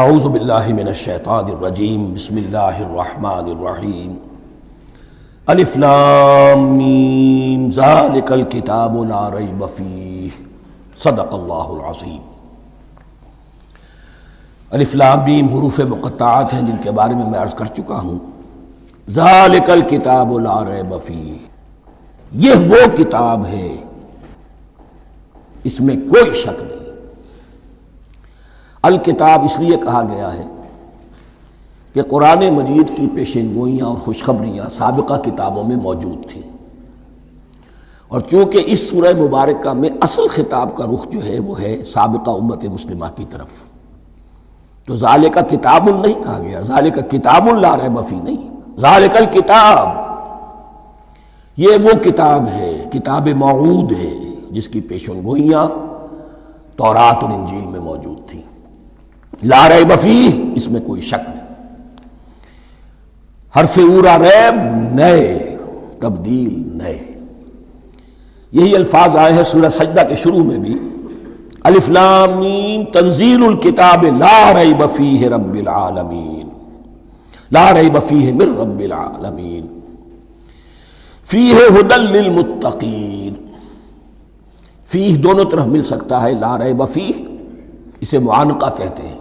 اعوذ باللہ من الشیطان الرجیم بسم اللہ الرحمن الرحیم الف لام میم ذالک الکتاب لا ریب فیہ صدق اللہ العظیم۔ الف لام میم حروف مقطعات ہیں جن کے بارے میں عرض کر چکا ہوں۔ ذالک الکتاب لا ریب فیہ، یہ وہ کتاب ہے اس میں کوئی شک نہیں۔ الکتاب اس لیے کہا گیا ہے کہ قرآن مجید کی پیشین گوئیاں اور خوشخبریاں سابقہ کتابوں میں موجود تھیں، اور چونکہ اس سورہ مبارکہ میں اصل خطاب کا رخ جو ہے وہ ہے سابقہ امت مسلمہ کی طرف، تو ذالک کتاب نہیں کہا گیا، ذالک کتاب لا ریب فیہ نہیں، ذالک الکتاب یہ وہ کتاب ہے، کتاب موعود ہے جس کی پیشین گوئیاں تورات اور انجیل میں موجود تھیں۔ لا ریب فیہ، اس میں کوئی شک نہیں۔ حرف اورا ریب نئے، تبدیل نئے، یہی الفاظ آئے ہیں سورہ سجدہ کے شروع میں بھی، الف لام میم تنزیل الکتاب لا ریب فیہ رب العالمین، لا ریب فیہ من رب العالمین، فیہ ھدی للمتقین۔ فیہ دونوں طرف مل سکتا ہے، لا ریب فیہ اسے معانقہ کہتے ہیں،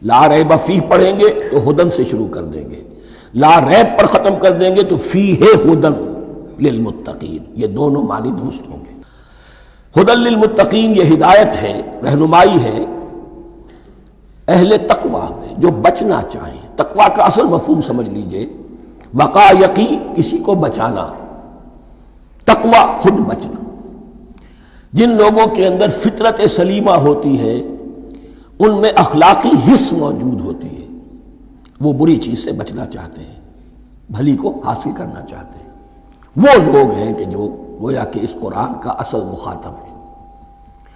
لا ریب فیہ پڑھیں گے تو ہدن سے شروع کر دیں گے، لا ریب پر ختم کر دیں گے تو فیہ ہدن للمتقین، یہ دونوں معنی درست ہوں گے۔ ہدن للمتقین یہ ہدایت ہے، رہنمائی ہے اہل تقویٰ میں جو بچنا چاہیں۔ تقویٰ کا اصل مفہوم سمجھ لیجئے، وقا یقی کسی کو بچانا، تقویٰ خود بچنا۔ جن لوگوں کے اندر فطرت سلیمہ ہوتی ہے ان میں اخلاقی حس موجود ہوتی ہے، وہ بری چیز سے بچنا چاہتے ہیں، بھلی کو حاصل کرنا چاہتے ہیں، وہ لوگ ہیں کہ جو گویا کہ اس قرآن کا اصل مخاطب ہے،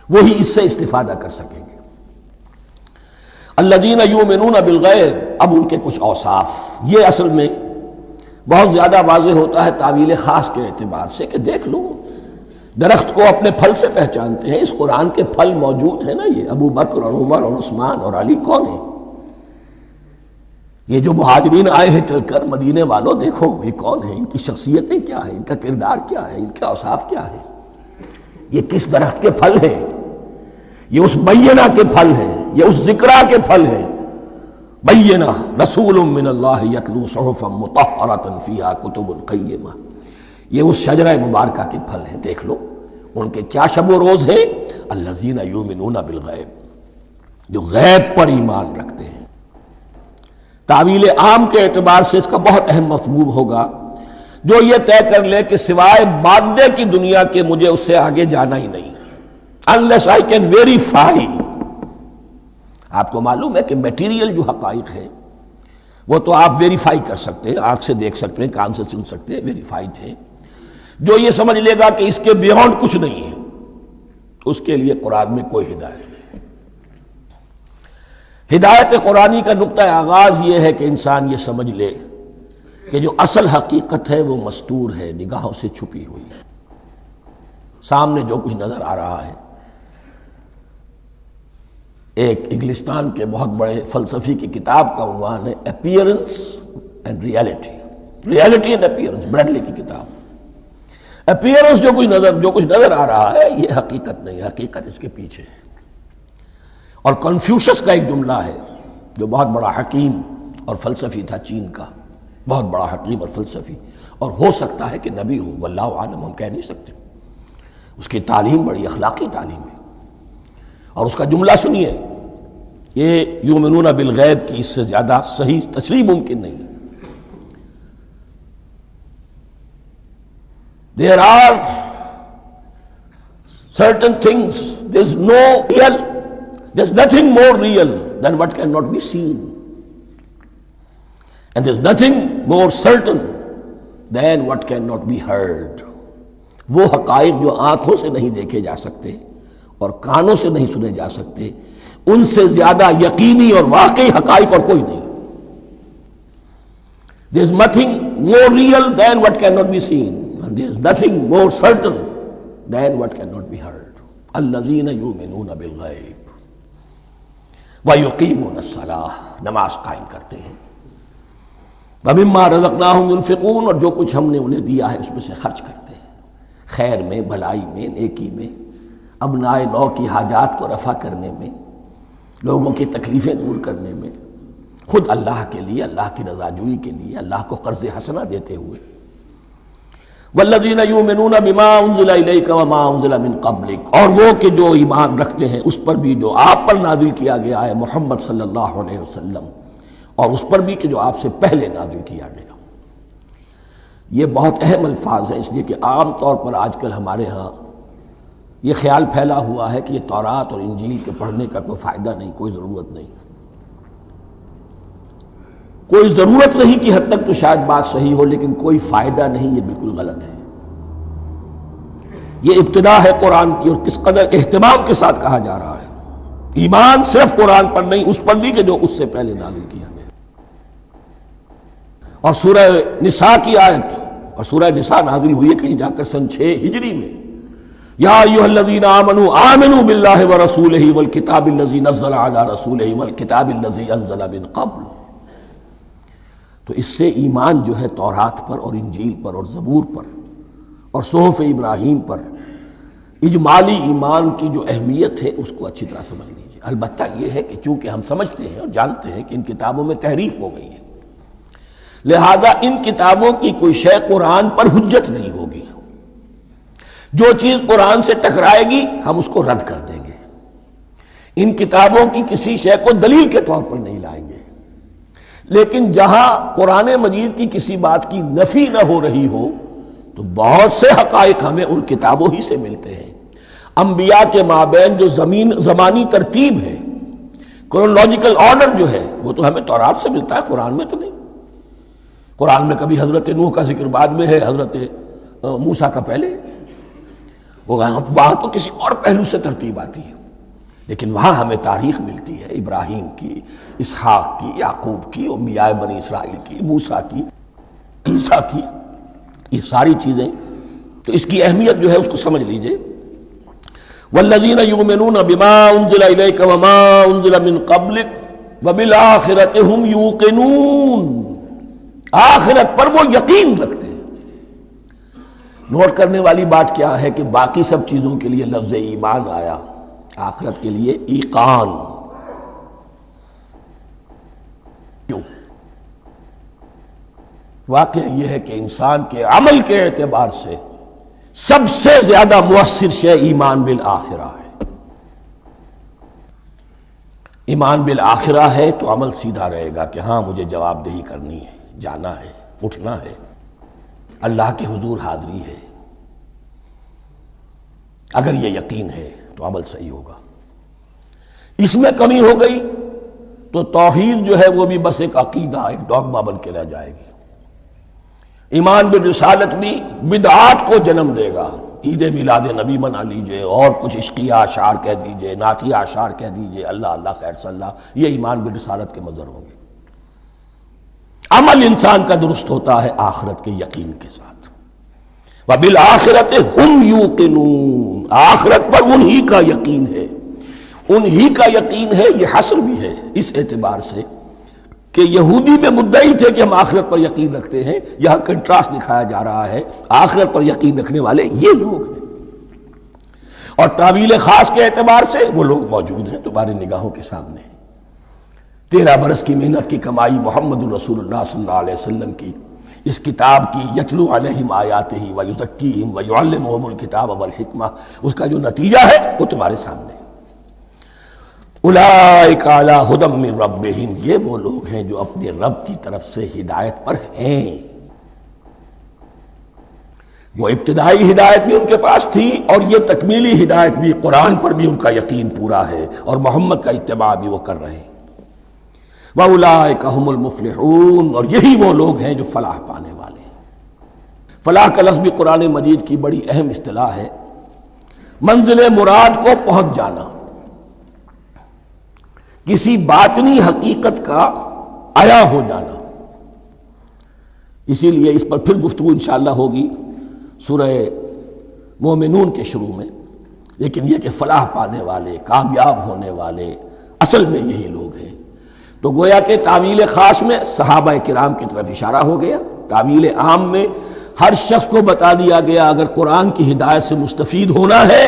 وہی اس سے استفادہ کر سکیں گے۔ الذین یؤمنون بالغیب، اب ان کے کچھ اوصاف، یہ اصل میں بہت زیادہ واضح ہوتا ہے تعویل خاص کے اعتبار سے کہ دیکھ لو درخت کو اپنے پھل سے پہچانتے ہیں، اس قرآن کے پھل موجود ہیں نا، یہ ابو بکر اور عمر اور عثمان اور علی کون ہیں؟ یہ جو مہاجرین آئے ہیں چل کر، مدینے والوں دیکھو یہ کون ہیں، ان کی شخصیتیں کیا ہیں، ان کا کردار کیا ہے، ان کے اوصاف کیا ہے، یہ کس درخت کے پھل ہیں؟ یہ اس بینہ کے پھل ہیں، یہ اس ذکرہ کے پھل ہیں۔ بینہ رسول من اللہ یتلو صحفا مطہرۃ فیہا کتب قیمہ، یہ اس شجرہ مبارکہ کے پھل ہیں، دیکھ لو ان کے کیا شب و روز ہے، الذین یؤمنون بالغیب، جو غیب پر ایمان رکھتے ہیں۔ تعویل عام کے اعتبار سے اس کا بہت اہم مفہوم ہوگا، جو یہ طے کر لے کہ سوائے مادے کی دنیا کے مجھے اس سے آگے جانا ہی نہیں، unless I can verify۔ آپ کو معلوم ہے کہ میٹیریل جو حقائق ہے وہ تو آپ ویریفائی کر سکتے ہیں، آنکھ سے دیکھ سکتے ہیں، کان سے سن سکتے ہیں، ویریفائڈ ہے۔ جو یہ سمجھ لے گا کہ اس کے بیونڈ کچھ نہیں ہے، اس کے لیے قرآن میں کوئی ہدایت نہیں۔ ہدایت قرآنی کا نقطہ آغاز یہ ہے کہ انسان یہ سمجھ لے کہ جو اصل حقیقت ہے وہ مستور ہے، نگاہوں سے چھپی ہوئی ہے۔ سامنے جو کچھ نظر آ رہا ہے، ایک انگلستان کے بہت بڑے فلسفی کی کتاب کا عنوان ہے appearance and reality, reality and appearance, Bradley کی کتاب۔ اپیئرنس جو کچھ نظر آ رہا ہے یہ حقیقت نہیں، حقیقت اس کے پیچھے ہے۔ اور کنفیوشس کا ایک جملہ ہے جو بہت بڑا حکیم اور فلسفی تھا، چین کا بہت بڑا حکیم اور فلسفی، اور ہو سکتا ہے کہ نبی ہو، واللہ عالم، ہم کہہ نہیں سکتے۔ اس کی تعلیم بڑی اخلاقی تعلیم ہے، اور اس کا جملہ سنیے، یہ یؤمنون بالغیب کی اس سے زیادہ صحیح تشریح ممکن نہیں۔ There are certain things, there's nothing more real than what cannot be seen, and there's nothing more certain than what cannot be heard۔ وہ حقائق جو آنکھوں سے نہیں دیکھے جا سکتے اور کانوں سے نہیں سنے جا سکتے، ان سے زیادہ یقینی اور واقعی حقائق اور کوئی نہیں۔ There is nothing more real than what cannot be seen, and there is nothing more certain than what cannot be heard۔ الذین یؤمنون بالغیب، وَيُقِيمُونَ الصَّلَاةَ، نماز قائم کرتے ہیں، وَمِمَّا رَزَقْنَاهُمْ يُنْفِقُونَ، اور جو کچھ ہم نے انہیں دیا ہے اس میں سے خرچ کرتے ہیں، خیر میں، بھلائی میں، نیکی میں، ابنائے نو کی حاجات کو رفع کرنے میں، لوگوں کی تکلیفیں دور کرنے میں، خود اللہ کے لیے، اللہ کی رضا جوئی کے لیے، اللہ کو قرض حسنہ دیتے ہوئے۔ والذین یؤمنون بما انزل الیک وما انزل من قبلک، اور وہ کہ جو ایمان رکھتے ہیں اس پر بھی جو آپ پر نازل کیا گیا ہے محمد صلی اللہ علیہ وسلم، اور اس پر بھی کہ جو آپ سے پہلے نازل کیا گیا۔ یہ بہت اہم الفاظ ہیں، اس لیے کہ عام طور پر آج کل ہمارے ہاں یہ خیال پھیلا ہوا ہے کہ یہ تورات اور انجیل کے پڑھنے کا کوئی فائدہ نہیں، کوئی ضرورت نہیں، کوئی ضرورت نہیں کی حد تک تو شاید بات صحیح ہو، لیکن کوئی فائدہ نہیں، یہ بالکل غلط ہے۔ یہ ابتدا ہے قرآن کی، اور کس قدر اہتمام کے ساتھ کہا جا رہا ہے۔ ایمان صرف قرآن پر نہیں، اس پر بھی کہ جو اس سے پہلے نازل کیا گیا۔ اور سورہ نساء کی آیت، اور سورہ نساء نازل ہوئی ہے کہیں جا کر سن 6 ہجری میں، یا ایھا الذین آمنوا آمنوا باللہ ورسولہ والکتاب الذی نزل علی رسولہ والکتاب الذی انزل من قبل۔ تو اس سے ایمان جو ہے تورات پر اور انجیل پر اور زبور پر اور صحف ابراہیم پر، اجمالی ایمان کی جو اہمیت ہے اس کو اچھی طرح سمجھ لیجیے۔ البتہ یہ ہے کہ چونکہ ہم سمجھتے ہیں اور جانتے ہیں کہ ان کتابوں میں تحریف ہو گئی ہے، لہذا ان کتابوں کی کوئی شے قرآن پر حجت نہیں ہوگی۔ جو چیز قرآن سے ٹکرائے گی ہم اس کو رد کر دیں گے، ان کتابوں کی کسی شے کو دلیل کے طور پر نہیں لائیں گے۔ لیکن جہاں قرآن مجید کی کسی بات کی نفی نہ ہو رہی ہو تو بہت سے حقائق ہمیں ان کتابوں ہی سے ملتے ہیں۔ انبیاء کے مابین جو زمانی ترتیب ہے، کرونالوجیکل آرڈر جو ہے، وہ تو ہمیں تورات سے ملتا ہے، قرآن میں تو نہیں۔ قرآن میں کبھی حضرت نوح کا ذکر بعد میں ہے، حضرت موسیٰ کا پہلے، وہاں تو کسی اور پہلو سے ترتیب آتی ہے، لیکن وہاں ہمیں تاریخ ملتی ہے ابراہیم کی، اسحاق کی، یعقوب کی، انبیاء بنی اسرائیل کی، موسیٰ کی، عیسیٰ کی، یہ ساری چیزیں۔ تو اس کی اہمیت جو ہے اس کو سمجھ لیجئے۔ والذین یؤمنون بما انزل الیک وما انزل من قبلک وبالآخرۃ ھم یوقنون، آخرت پر وہ یقین رکھتے ہیں۔ نوٹ کرنے والی بات کیا ہے کہ باقی سب چیزوں کے لیے لفظ ایمان آیا، آخرت کے لیے ایقان کیوں؟ واقعہ یہ ہے کہ انسان کے عمل کے اعتبار سے سب سے زیادہ مؤثر شے ایمان بالآخرہ ہے۔ ایمان بالآخرہ ہے تو عمل سیدھا رہے گا کہ ہاں مجھے جواب دہی کرنی ہے، جانا ہے، اٹھنا ہے، اللہ کے حضور حاضری ہے۔ اگر یہ یقین ہے تو عمل صحیح ہوگا۔ اس میں کمی ہو گئی تو توحید جو ہے وہ بھی بس ایک عقیدہ، ایک ڈوگما بن کے رہ جائے گی۔ ایمان بالرسالت بھی بدعات کو جنم دے گا۔ عید میلاد نبی منا لیجئے، اور کچھ عشقیہ اشعار کہہ دیجئے، نعتیہ اشعار کہہ دیجئے، اللہ اللہ خیر صلی اللہ، یہ ایمان بالرسالت کے مظہر ہوں گے۔ عمل انسان کا درست ہوتا ہے آخرت کے یقین کے ساتھ۔ وَبِالْآخِرَةِ هُمْ يُوقِنُونَ، آخرت پر انہی کا یقین ہے، انہی کا یقین ہے۔ یہ حصر بھی ہے اس اعتبار سے کہ یہودی میں مدعی تھے کہ ہم آخرت پر یقین رکھتے ہیں، یہاں کنٹراسٹ دکھایا جا رہا ہے، آخرت پر یقین رکھنے والے یہ لوگ ہیں۔ اور تعویل خاص کے اعتبار سے وہ لوگ موجود ہیں تمہاری نگاہوں کے سامنے۔ 13 برس کی محنت کی کمائی محمد الرسول اللہ صلی اللہ علیہ وسلم کی، اس کتاب کی، یتلو علیہم آیاتہ ویزکیہم ویعلمہم الکتاب والحکمہ، اس کا جو نتیجہ ہے وہ تمہارے سامنے ہے۔ اولئک علی ھدی من ربہم، یہ وہ لوگ ہیں جو اپنے رب کی طرف سے ہدایت پر ہیں۔ وہ ابتدائی ہدایت بھی ان کے پاس تھی، اور یہ تکمیلی ہدایت بھی، قرآن پر بھی ان کا یقین پورا ہے، اور محمد کا اتباع بھی وہ کر رہے ہیں۔ وَأُولَٰئِكَ هُمُ الْمُفْلِحُونَ، اور یہی وہ لوگ ہیں جو فلاح پانے والے ہیں۔ فلاح کا لفظ بھی قرآن مجید کی بڑی اہم اصطلاح ہے، منزل مراد کو پہنچ جانا، کسی باطنی حقیقت کا عیا ہو جانا۔ اسی لیے اس پر پھر گفتگو انشاءاللہ ہوگی سورہ مومنون کے شروع میں، لیکن یہ کہ فلاح پانے والے، کامیاب ہونے والے، اصل میں یہی لوگ ہیں۔ تو گویا کہ تعویل خاص میں صحابہ کرام کی طرف اشارہ ہو گیا، تعویل عام میں ہر شخص کو بتا دیا گیا اگر قرآن کی ہدایت سے مستفید ہونا ہے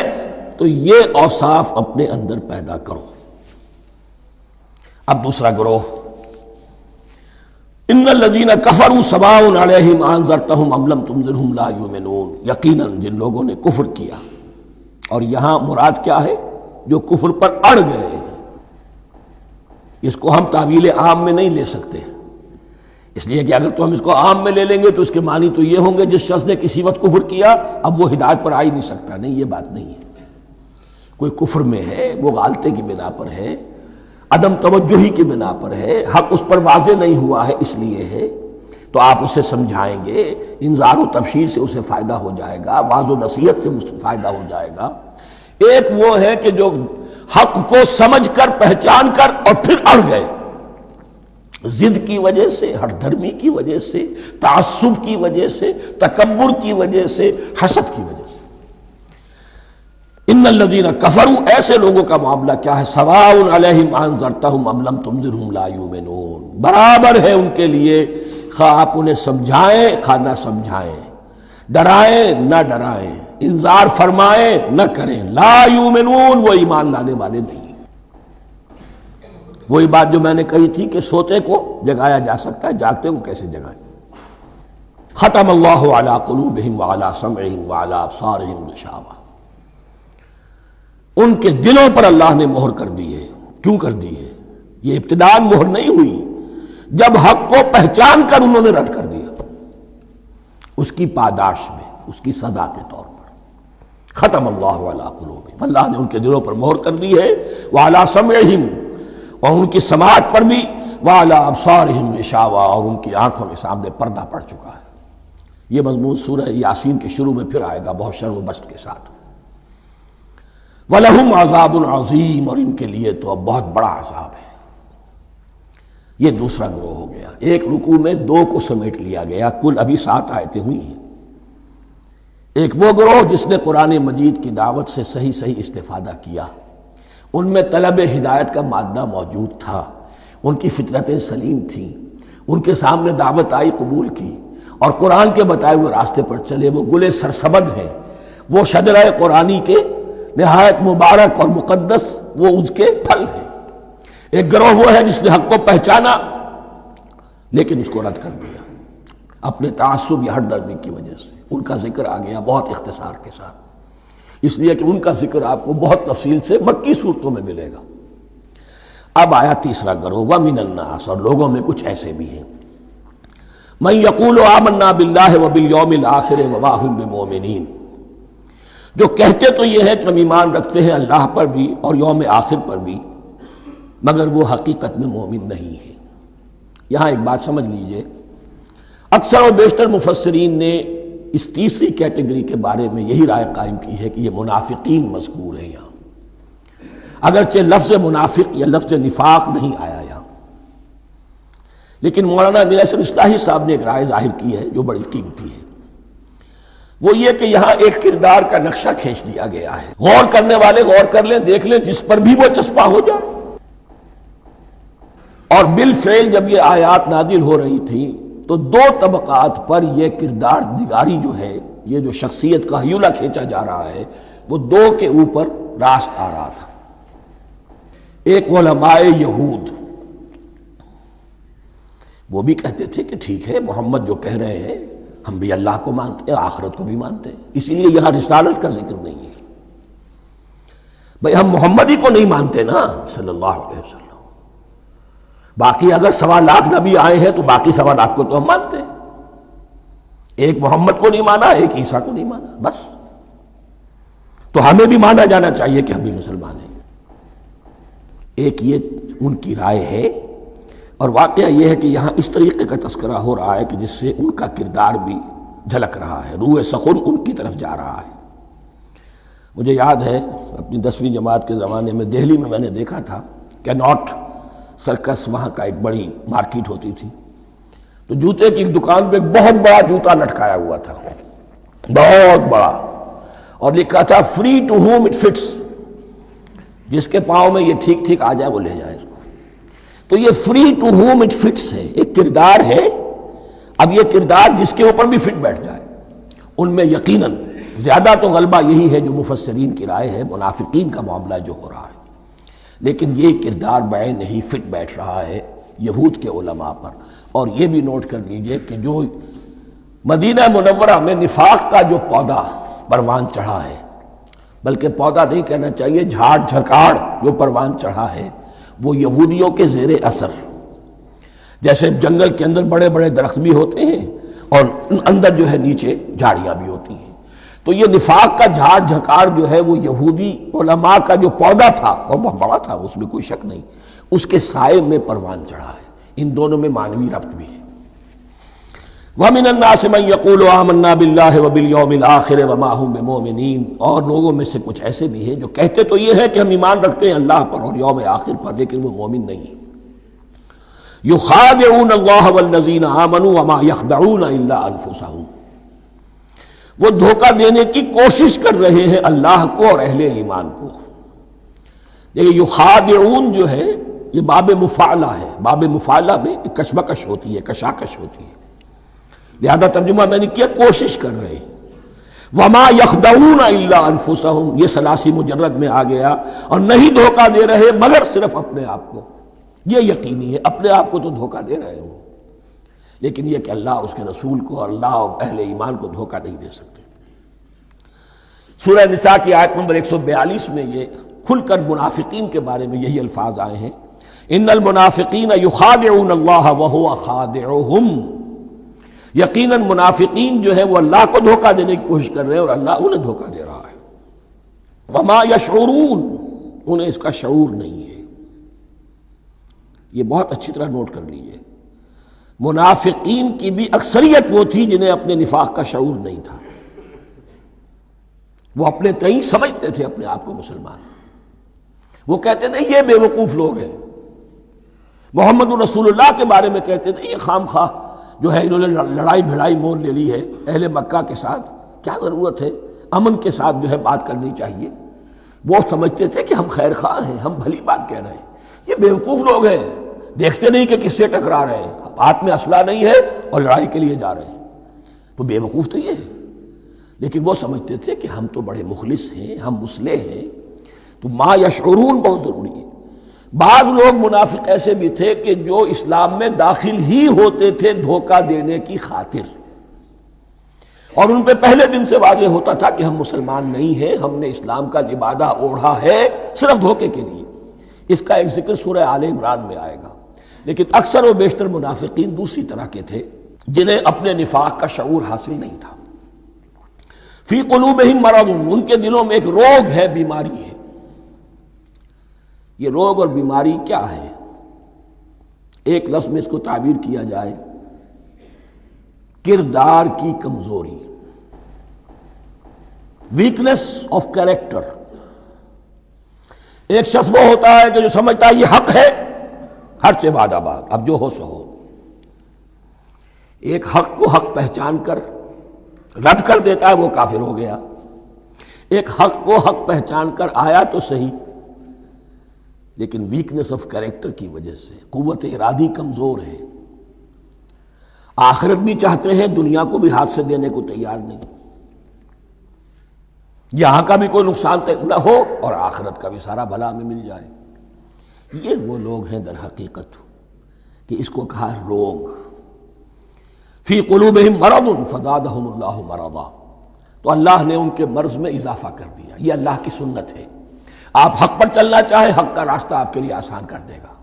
تو یہ اوصاف اپنے اندر پیدا کرو۔ اب دوسرا گروہ، ان الذین کفروا سواء علیہم انذرتہم ام لم تنذرہم لا یؤمنون، یقیناً جن لوگوں نے کفر کیا، اور یہاں مراد کیا ہے؟ جو کفر پر اڑ گئے ہیں۔ اس کو ہم تعویل عام میں نہیں لے سکتے، اس لیے کہ اگر تو ہم اس کو عام میں لے لیں گے تو اس کے معنی تو یہ ہوں گے جس شخص نے کسی وقت کفر کیا اب وہ ہدایت پر آ ہی نہیں سکتا۔ نہیں، یہ بات نہیں ہے۔ کوئی کفر میں ہے، وہ غالطے کی بنا پر ہے، عدم توجہی کی بنا پر ہے، حق اس پر واضح نہیں ہوا ہے اس لیے ہے، تو آپ اسے سمجھائیں گے، انذار و تبشیر سے اسے فائدہ ہو جائے گا، واعظ و نصیحت سے فائدہ ہو جائے گا۔ ایک وہ ہے کہ جو حق کو سمجھ کر پہچان کر اور پھر اڑ گئے، ضد کی وجہ سے، ہٹ دھرمی کی وجہ سے، تعصب کی وجہ سے، تکبر کی وجہ سے، حسد کی وجہ سے۔ ان الذین کفروا، ایسے لوگوں کا معاملہ کیا ہے؟ سواء علیہم انذرتہم ام لم تنذرہم لا یؤمنون، برابر ہے ان کے لیے خواہ آپ انہیں سمجھائیں خواہ نہ سمجھائیں، ڈرائیں نہ ڈرائیں، انذار فرمائیں نہ کریں، لا یؤمنون، وہ ایمان لانے والے نہیں۔ وہی بات جو میں نے کہی تھی کہ سوتے کو جگایا جا سکتا ہے، جاگتے کو کیسے جگائیں؟ ختم اللہ علی قلوبہم وعلی سمعہم وعلی ابصارہم غشاوہ، ان کے دلوں پر اللہ نے مہر کر دی ہے۔ کیوں کر دی ہے؟ یہ ابتداءً مہر نہیں ہوئی، جب حق کو پہچان کر انہوں نے رد کر دیا، اس کی پاداش میں، اس کی سزا کے طور پر۔ ختم اللہ علی قلوبہم، اللہ نے ان کے دلوں پر مہر کر دی ہے، وعلی سمعہم، اور ان کی سماعت پر بھی، وعلی ابصارہم غشاوہ، اور ان کی آنکھوں کے سامنے پردہ پڑ چکا ہے۔ یہ مضمون سورہ یاسین کے شروع میں پھر آئے گا بہت شر و بست کے ساتھ۔ وَلَهُمْ عَذَابٌ عَظِيمٌ، اور ان کے لیے تو اب بہت بڑا عذاب ہے۔ یہ دوسرا گروہ ہو گیا، ایک رکوع میں دو کو سمیٹ لیا گیا، کل ابھی 7 آیتیں ہوئی ہیں۔ ایک وہ گروہ جس نے قرآن مجید کی دعوت سے صحیح استفادہ کیا، ان میں طلب ہدایت کا مادہ موجود تھا، ان کی فطرتیں سلیم تھیں، ان کے سامنے دعوت آئی، قبول کی، اور قرآن کے بتائے ہوئے راستے پر چلے۔ وہ گلے سرسبد ہیں، وہ شجرہ قرآنی کے نہایت مبارک اور مقدس، وہ اس کے پھل ہیں۔ ایک گروہ وہ ہے جس نے حق کو پہچانا لیکن اس کو رد کر دیا اپنے تعصب یا ہٹ درمی کی وجہ سے۔ ان کا ذکر آ گیا بہت اختصار کے ساتھ، اس لیے کہ ان کا ذکر آپ کو بہت تفصیل سے مکی صورتوں میں ملے گا۔ اب آیا تیسرا گروہ، وَمِنَ النَّاسِ، اور لوگوں میں کچھ ایسے بھی ہیں، مَن يَقُولُ آمَنَّا بِاللَّهِ وَبِالْيَوْمِ الْآخِرِ وَمَا هُم بِمُؤْمِنِينَ، جو کہتے تو یہ ہے کہ ہم ایمان رکھتے ہیں اللہ پر بھی اور یوم آخر پر بھی، مگر وہ حقیقت میں مومن نہیں ہے۔ یہاں ایک بات سمجھ لیجئے، اکثر و بیشتر مفسرین نے اس تیسری کیٹیگری کے بارے میں یہی رائے قائم کی ہے کہ یہ منافقین مذکور ہیں یہاں، اگرچہ لفظ منافق یا لفظ نفاق نہیں آیا یہاں، لیکن مولانا امیر احسن اصلاحی صاحب نے ایک رائے ظاہر کی ہے جو بڑی قیمتی ہے۔ وہ یہ کہ یہاں ایک کردار کا نقشہ کھینچ دیا گیا ہے، غور کرنے والے غور کر لیں، دیکھ لیں، جس پر بھی وہ چسپاں ہو جائے۔ اور بالفعل جب یہ آیات نازل ہو رہی تھیں تو دو طبقات پر یہ کردار نگاری جو ہے، یہ جو شخصیت کا ہیولہ کھینچا جا رہا ہے، وہ دو کے اوپر راست آ رہا تھا۔ ایک علماء یہود، وہ بھی کہتے تھے کہ ٹھیک ہے محمد جو کہہ رہے ہیں ہم بھی اللہ کو مانتے ہیں، آخرت کو بھی مانتے ہیں، اسی لیے یہاں رسالت کا ذکر نہیں ہے۔ بھئی ہم محمد ہی کو نہیں مانتے نا صلی اللہ علیہ وسلم، باقی اگر 1.25 لاکھ نبی آئے ہیں تو باقی 1.25 لاکھ کو تو ہم مانتے ہیں، ایک محمد کو نہیں مانا، ایک عیسیٰ کو نہیں مانا، بس تو ہمیں بھی مانا جانا چاہیے کہ ہم بھی مسلمان ہیں۔ ایک یہ ان کی رائے ہے، اور واقعہ یہ ہے کہ یہاں اس طریقے کا تذکرہ ہو رہا ہے کہ جس سے ان کا کردار بھی جھلک رہا ہے، روح سخن ان کی طرف جا رہا ہے۔ مجھے یاد ہے اپنی 10ویں جماعت کے زمانے میں دہلی میں نے دیکھا تھا کہ ناٹ سرکس، وہاں کا ایک بڑی مارکیٹ ہوتی تھی، تو جوتے کی ایک دکان پہ ایک بہت بڑا جوتا لٹکایا ہوا تھا، بہت بڑا، اور لکھا تھا free to whom it fits, جس کے پاؤں میں یہ ٹھیک ٹھیک آ جائے وہ لے جائے اس کو. تو یہ free to whom it fits ہے، ایک کردار ہے. اب یہ کردار جس کے اوپر بھی فٹ بیٹھ جائے، ان میں یقیناً زیادہ تو غلبہ یہی ہے جو مفسرین کی رائے ہے، منافقین کا معاملہ جو ہو رہا ہے. لیکن یہ کردار بعین نہیں فٹ بیٹھ رہا ہے یہود کے علماء پر. اور یہ بھی نوٹ کر لیجئے کہ جو مدینہ منورہ میں نفاق کا جو پودا پروان چڑھا ہے، بلکہ پودا نہیں کہنا چاہیے، جھاڑ جھکاڑ جو پروان چڑھا ہے، وہ یہودیوں کے زیر اثر. جیسے جنگل کے اندر بڑے بڑے درخت بھی ہوتے ہیں اور اندر جو ہے نیچے جھاڑیاں بھی ہوتی ہیں، تو یہ نفاق کا جھاڑ جھکاڑ جو ہے وہ یہودی علماء کا جو پودا تھا اور بہت بڑا تھا، اس میں کوئی شک نہیں، اس کے سائے میں پروان چڑھا ہے. ان دونوں میں معنوی ربط بھی ہے. وَمِنَ النَّاسِ مَن يَقُولُ آمَنَّا بِاللَّهِ وَبِالْيَوْمِ الْآخِرِ وَمَا هُم بِمُؤْمِنِينَ. اور لوگوں میں سے کچھ ایسے بھی ہیں جو کہتے تو یہ ہے کہ ہم ایمان رکھتے ہیں اللہ پر اور یوم آخر پر، لیکن وہ مومن نہیں ہیں. يُخَادِعُونَ اللَّهَ وَالَّذِينَ آمَنُوا وَمَا يَخْدَعُونَ إِلَّا أَنفُسَهُمْ. وہ دھوکہ دینے کی کوشش کر رہے ہیں اللہ کو اور اہل ایمان کو. یہ یخادعون جو ہے یہ باب مفعلہ ہے. باب مفعلہ میں کشمکش ہوتی ہے، کشاکش ہوتی ہے، لہذا ترجمہ میں نے کیا کوشش کر رہے ہیں. وما یخدعون الا انفسهم، یہ ثلاثی مجرد میں آ گیا. اور نہیں دھوکہ دے رہے مگر صرف اپنے آپ کو. یہ یقینی ہے اپنے آپ کو تو دھوکہ دے رہے ہو، لیکن یہ کہ اللہ اس کے رسول کو اور اللہ اور اہل ایمان کو دھوکہ نہیں دے سکتے. سورہ نساء کی آیت نمبر 142 میں یہ کھل کر منافقین کے بارے میں یہی الفاظ آئے ہیں. ان المنافقین یخادعون اللہ وہو خادعہم. یقیناً منافقین جو ہے وہ اللہ کو دھوکہ دینے کی کوشش کر رہے ہیں اور اللہ انہیں دھوکہ دے رہا ہے. وما یشعرون، انہیں اس کا شعور نہیں ہے. یہ بہت اچھی طرح نوٹ کر لیجیے. منافقین کی بھی اکثریت وہ تھی جنہیں اپنے نفاق کا شعور نہیں تھا. وہ اپنے تئیں سمجھتے تھے اپنے آپ کو مسلمان. وہ کہتے تھے یہ بے وقوف لوگ ہیں. محمد رسول اللہ کے بارے میں کہتے تھے یہ خام خواہ جو ہے انہوں نے لڑائی بھڑائی مول لے لی ہے اہل مکہ کے ساتھ، کیا ضرورت ہے، امن کے ساتھ جو ہے بات کرنی چاہیے. وہ سمجھتے تھے کہ ہم خیر خواہ ہیں، ہم بھلی بات کہہ رہے ہیں. یہ بے وقوف لوگ ہیں، دیکھتے نہیں کہ کس سے ٹکرا رہے ہیں، ہاتھ میں اسلحہ نہیں ہے اور لڑائی کے لیے جا رہے ہیں. تو بے وقوف تو یہ ہے. لیکن وہ سمجھتے تھے کہ ہم تو بڑے مخلص ہیں، ہم مصلح ہیں. تو ما یشعرون بہت ضروری ہے. بعض لوگ منافق ایسے بھی تھے کہ جو اسلام میں داخل ہی ہوتے تھے دھوکہ دینے کی خاطر، اور ان پہ پہلے دن سے واضح ہوتا تھا کہ ہم مسلمان نہیں ہیں، ہم نے اسلام کا لبادہ اوڑھا ہے صرف دھوکے کے لیے. اس کا ایک ذکر سورہ آل عمران میں آئے گا. لیکن اکثر و بیشتر منافقین دوسری طرح کے تھے جنہیں اپنے نفاق کا شعور حاصل نہیں تھا. فی قلوبہم مرض، ان کے دلوں میں ایک روگ ہے، بیماری ہے. یہ روگ اور بیماری کیا ہے؟ ایک لفظ میں اس کو تعبیر کیا جائے کردار کی کمزوری، ویکنس آف کیریکٹر. ایک شخص وہ ہوتا ہے کہ جو سمجھتا ہے یہ حق ہے، ہر سے بعد آباد، اب جو ہو سو ہو. ایک حق کو حق پہچان کر رد کر دیتا ہے، وہ کافر ہو گیا. ایک حق کو حق پہچان کر آیا تو صحیح، لیکن ویکنس آف کیریکٹر کی وجہ سے قوت ارادی کمزور ہے. آخرت بھی چاہتے ہیں، دنیا کو بھی ہاتھ سے دینے کو تیار نہیں. یہاں کا بھی کوئی نقصان نہ ہو اور آخرت کا بھی سارا بھلا ہمیں مل جائے. یہ وہ لوگ ہیں در حقیقت کہ اس کو کہا روگ. فی قلوبہم مرض فزادہم اللہ مرضا. تو اللہ نے ان کے مرض میں اضافہ کر دیا. یہ اللہ کی سنت ہے. آپ حق پر چلنا چاہیں حق کا راستہ آپ کے لیے آسان کر دے گا.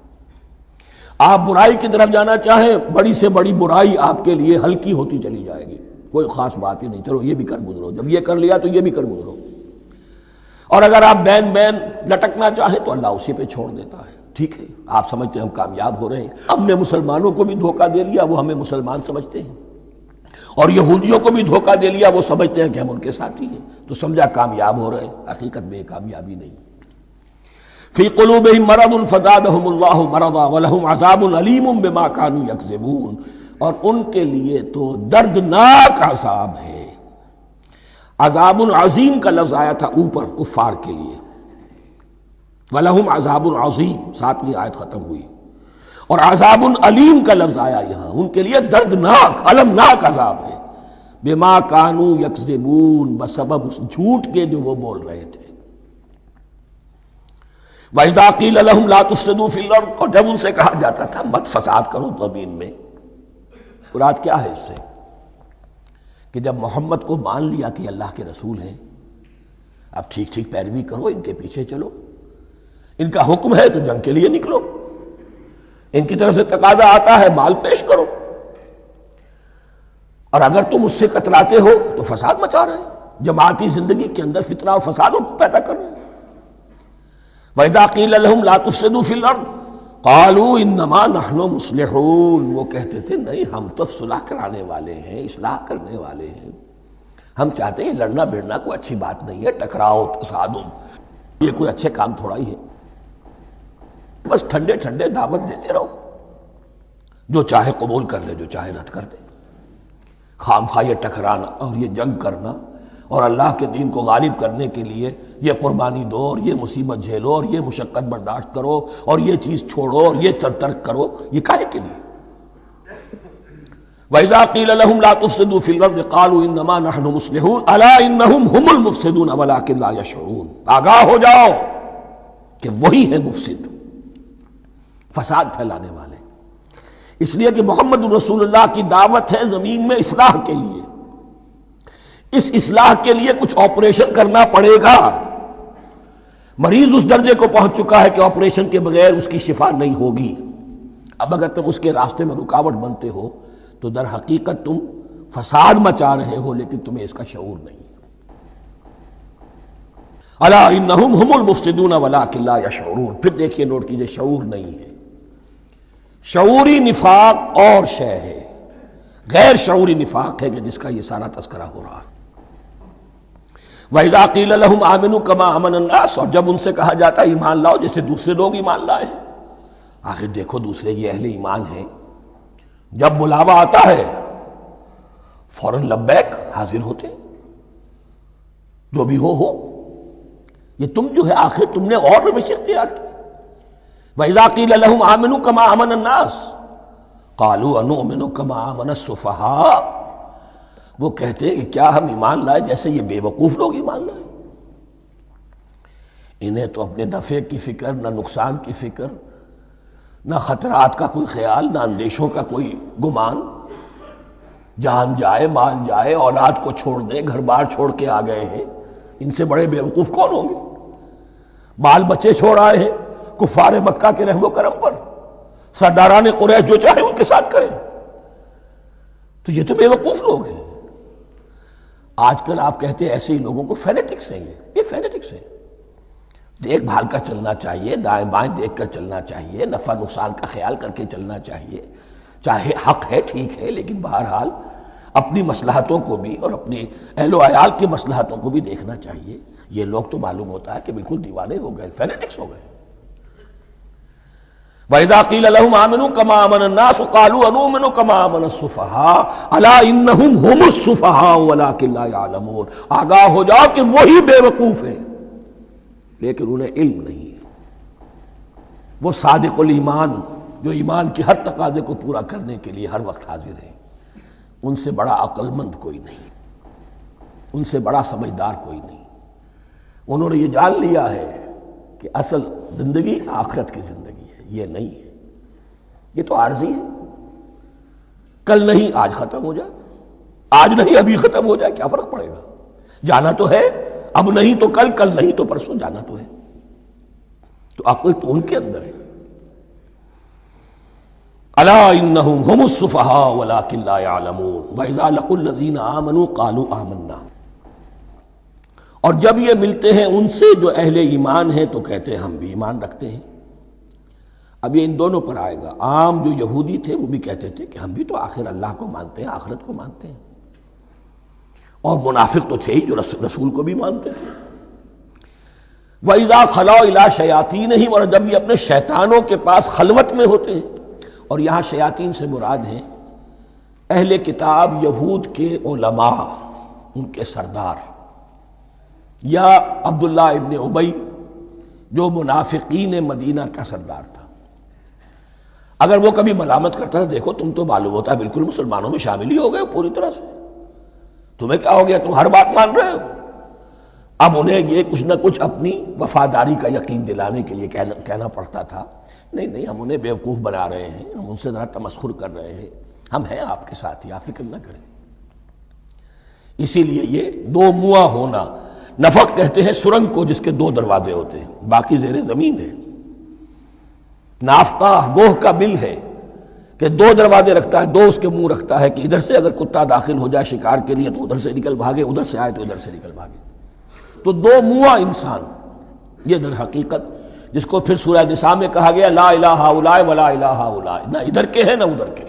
آپ برائی کی طرف جانا چاہیں بڑی سے بڑی برائی آپ کے لیے ہلکی ہوتی چلی جائے گی. کوئی خاص بات ہی نہیں، چلو یہ بھی کر گزرو، جب یہ کر لیا تو یہ بھی کر گزرو. اور اگر آپ بین بین لٹکنا چاہیں تو اللہ اسی پہ چھوڑ دیتا ہے. ٹھیک ہے، آپ سمجھتے ہیں ہم کامیاب ہو رہے ہیں، ہم نے مسلمانوں کو بھی دھوکہ دے لیا، وہ ہمیں مسلمان سمجھتے ہیں، اور یہودیوں کو بھی دھوکہ دے لیا، وہ سمجھتے ہیں کہ ہم ان کے ساتھی ہیں، تو سمجھا کامیاب ہو رہے ہیں. حقیقت میں کامیابی نہیں. فی قلوبہم مرض فزادہم اللہ مرضا ولہم عذاب علیم بما کانوا یکذبون. اور ان کے لیے تو دردناک عذاب ہے. عذاب عظیم کا لفظ آیا تھا اوپر کفار کے لیے. وَلَهُمْ عَذَابٌ عَظِيمٌ، 7ویں آیت ختم ہوئی، اور عذاب علیم کا لفظ آیا یہاں، ان کے لیے دردناک المناک عذاب ہے، بما کانوا یکذبون، بسبب اس جھوٹ کے جو وہ بول رہے تھے۔ وَإِذَا قِيلَ لَهُمْ لَا تُفْسِدُوا فِي الْأَرْضِ، اور جب ان سے کہا جاتا تھا مت فساد کرو زمین میں۔ مراد کیا ہے اس سے؟ کہ جب محمد کو مان لیا کہ اللہ کے رسول ہیں، اب ٹھیک ٹھیک پیروی کرو، ان کے پیچھے چلو، ان کا حکم ہے تو جنگ کے لیے نکلو، ان کی طرف سے تقاضا آتا ہے مال پیش کرو، اور اگر تم اس سے کتراتے ہو تو فساد مچا رہے ہیں، جماعتی زندگی کے اندر فتنہ اور فساد پیدا کر رہے ہیں۔ وَإِذَا قِيلَ لَهُمْ لَا تُفْسِدُوا فِي الْأَرْضِ قَالُوا إِنَّمَا نَحْنُ مُصْلِحُونَ، وہ کہتے تھے نہیں ہم تو صلح کرانے والے ہیں، اصلاح کرنے والے ہیں، ہم چاہتے ہیں لڑنا بھیڑنا کوئی اچھی بات نہیں ہے، ٹکراؤ تصادم یہ کوئی اچھے کام تھوڑا ہی ہے، بس ٹھنڈے ٹھنڈے دعوت دیتے رہو، جو چاہے قبول کر لے جو چاہے رد کر دے، خام خواہ یہ ٹکرانا اور یہ جنگ کرنا اور اللہ کے دین کو غالب کرنے کے لیے یہ قربانی دو اور یہ مصیبت جھیلو اور یہ مشقت برداشت کرو اور یہ چیز چھوڑو اور یہ ترک کرو، یہ کاہے کے لیے؟ وَإِذَا قِيلَ لَهُمْ لَا تُفْسِدُوا فِي الْأَرْضِ قَالُوا إِنَّمَا نَحْنُ مُصْلِحُونَ أَلَا إِنَّهُمْ هُمُ الْمُفْسِدُونَ وَلَٰكِن لَا يَشْعُرُونَ، آگاہ ہو جاؤ کہ وہی ہے مفسد، فساد پھیلانے والے، اس لیے کہ محمد رسول اللہ کی دعوت ہے زمین میں اصلاح کے لیے، اس اصلاح کے لیے کچھ آپریشن کرنا پڑے گا، مریض اس درجے کو پہنچ چکا ہے کہ آپریشن کے بغیر اس کی شفا نہیں ہوگی، اب اگر تم اس کے راستے میں رکاوٹ بنتے ہو تو در حقیقت تم فساد مچا رہے ہو لیکن تمہیں اس کا شعور نہیں ہے۔ الا انہم ہم المفسدون ولکن لا یشعرون، پھر دیکھیے نوٹ کیجئے شعور نہیں ہے، شعوری نفاق اور شے ہے، غیر شعوری نفاق ہے کہ جس کا یہ سارا تذکرہ ہو رہا ہے۔ وَإِذَا قِيلَ لَهُمْ آمِنُوا كَمَا آمَنَ النَّاسُ، اور جب ان سے کہا جاتا ہے ایمان لاؤ جیسے دوسرے لوگ ایمان لائے ہیں، آخر دیکھو دوسرے یہ اہل ایمان ہیں، جب بلاوا آتا ہے فوراً لبیک حاضر ہوتے، جو بھی ہو یہ تم جو ہے آخر تم نے اور روش اختیار کی۔ وَإِذَا قِيلَ لَهُمْ آمِنُوا كَمَا آمَنَ النَّاسُ قَالُوا أَنُؤْمِنُ كَمَا آمَنَ السُّفَهَاءُ، وہ کہتے ہیں کہ کیا ہم ایمان لائے جیسے یہ بے وقوف لوگ ایمان لائے، انہیں تو اپنے نفع کی فکر، نہ نقصان کی فکر، نہ خطرات کا کوئی خیال، نہ اندیشوں کا کوئی گمان، جان جائے مال جائے، اولاد کو چھوڑ دیں، گھر بار چھوڑ کے آ گئے ہیں، ان سے بڑے بے وقوف کون ہوں گے؟ بال بچے چھوڑ آئے ہیں کفار مکہ کے رحم و کرم پر، سرداران قریش جو چاہے ان کے ساتھ کریں، تو یہ تو بے وقوف لوگ ہیں۔ آج کل آپ کہتے ہیں ایسے ہی لوگوں کو فینیٹکس ہیں، یہ فینیٹکس ہیں، دیکھ بھال کر چلنا چاہیے، دائیں بائیں دیکھ کر چلنا چاہیے، نفع نقصان کا خیال کر کے چلنا چاہیے، چاہے حق ہے ٹھیک ہے، لیکن بہرحال اپنی مصلحتوں کو بھی اور اپنی اہل و عیال کی مصلحتوں کو بھی دیکھنا چاہیے۔ یہ لوگ تو معلوم ہوتا ہے کہ بالکل دیوانے ہو گئے، فینیٹکس ہو گئے۔ وَإِذَا قِيلَ لَهُمْ آمِنُوا كَمَا آمَنَ النَّاسُ قَالُوا أَنُؤْمِنُ كَمَا آمَنَ السُّفَهَاءُ أَلَا إِنَّهُمْ هُمُ السُّفَهَاءُ وَلَٰكِن لَا يَعْلَمُونَ، آگاہ ہو جاؤ کہ وہی بے وقوف ہیں لیکن انہیں علم نہیں ہے۔ وہ صادق الایمان جو ایمان کی ہر تقاضے کو پورا کرنے کے لیے ہر وقت حاضر ہیں، ان سے بڑا عقل مند کوئی نہیں، ان سے بڑا سمجھدار کوئی نہیں، انہوں نے یہ جان لیا ہے کہ اصل زندگی آخرت کی زندگی ہے، یہ نہیں ہے، یہ تو عارضی ہے، کل نہیں آج ختم ہو جائے، آج نہیں ابھی ختم ہو جائے، کیا فرق پڑے گا؟ جانا تو ہے، اب نہیں تو کل، کل نہیں تو پرسوں، جانا تو ہے، تو عقل تو ان کے اندر ہے۔ الا انہم ہم السفہاء ولکن لا یعلمون واذا لقوا الذین آمنوا قالوا آمنا، اور جب یہ ملتے ہیں ان سے جو اہل ایمان ہیں تو کہتے ہیں ہم بھی ایمان رکھتے ہیں۔ اب یہ ان دونوں پر آئے گا، عام جو یہودی تھے وہ بھی کہتے تھے کہ ہم بھی تو آخر اللہ کو مانتے ہیں، آخرت کو مانتے ہیں، اور منافق تو تھے ہی جو رسول کو بھی مانتے تھے۔ وَإِذَا خَلَوْا إِلَىٰ شَيَاطِینِهِمْ، اور جب یہ اپنے شیطانوں کے پاس خلوت میں ہوتے ہیں، اور یہاں شیاطین سے مراد ہیں اہل کتاب یہود کے علماء، ان کے سردار، یا عبداللہ ابن ابی جو منافقین مدینہ کا سردار تھا، اگر وہ کبھی ملامت کرتا تھا، دیکھو تم تو معلوم ہوتا ہے بالکل مسلمانوں میں شامل ہی ہو گئے پوری طرح سے، تمہیں کیا ہو گیا، تم ہر بات مان رہے ہو۔ اب انہیں یہ کچھ نہ کچھ اپنی وفاداری کا یقین دلانے کے لیے کہنا پڑتا تھا، نہیں ہم انہیں بیوقوف بنا رہے ہیں، ہم ان سے ذرا تمسخر کر رہے ہیں، ہم ہیں آپ کے ساتھ ہی، آپ فکر نہ کریں۔ اسی لیے یہ دو منہ ہونا، نفق کہتے ہیں سرنگ کو جس کے دو دروازے ہوتے ہیں، باقی زیر زمین ہے۔ نافقہ گوہ کا بل ہے کہ دو دروازے رکھتا ہے، دو اس کے منہ رکھتا ہے کہ ادھر سے اگر کتا داخل ہو جائے شکار کے لیے تو ادھر سے نکل بھاگے، ادھر سے آئے تو ادھر سے نکل بھاگے۔ تو دو منہ انسان، یہ در حقیقت جس کو پھر سورہ نساء میں کہا گیا لا الہ الا ولا الہ الا، نہ ادھر کے ہیں نہ ادھر کے،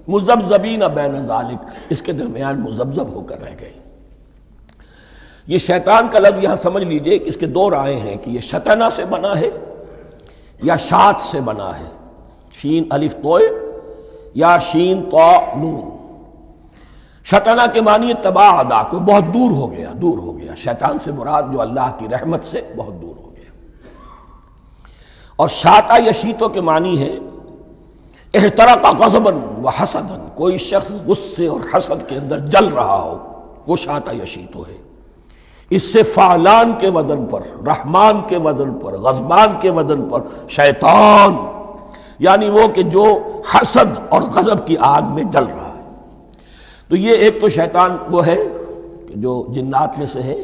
مذبذبین بین ذالک، اس کے درمیان مذبذب ہو کر رہ گئے۔ یہ شیطان کا لفظ یہاں سمجھ لیجئے کہ اس کے دو رائے ہیں کہ یہ شطنہ سے بنا ہے یا شات سے بنا ہے، شین الف توئے یا شین تو نون۔ شطنہ کے معنی تباعدا، کو بہت دور ہو گیا، دور ہو گیا، شیطان سے مراد جو اللہ کی رحمت سے بہت دور ہو گیا۔ اور شاتا یشیتو کے معنی ہے احترق غضبا وحسدا، کوئی شخص غصے اور حسد کے اندر جل رہا ہو، وہ شاتا یشیتو ہے۔ اس سے فعلان کے وزن پر، رحمان کے وزن پر، غضبان کے وزن پر شیطان، یعنی وہ کہ جو حسد اور غضب کی آگ میں جل رہا ہے۔ تو یہ ایک تو شیطان وہ ہے کہ جو جنات میں سے ہے،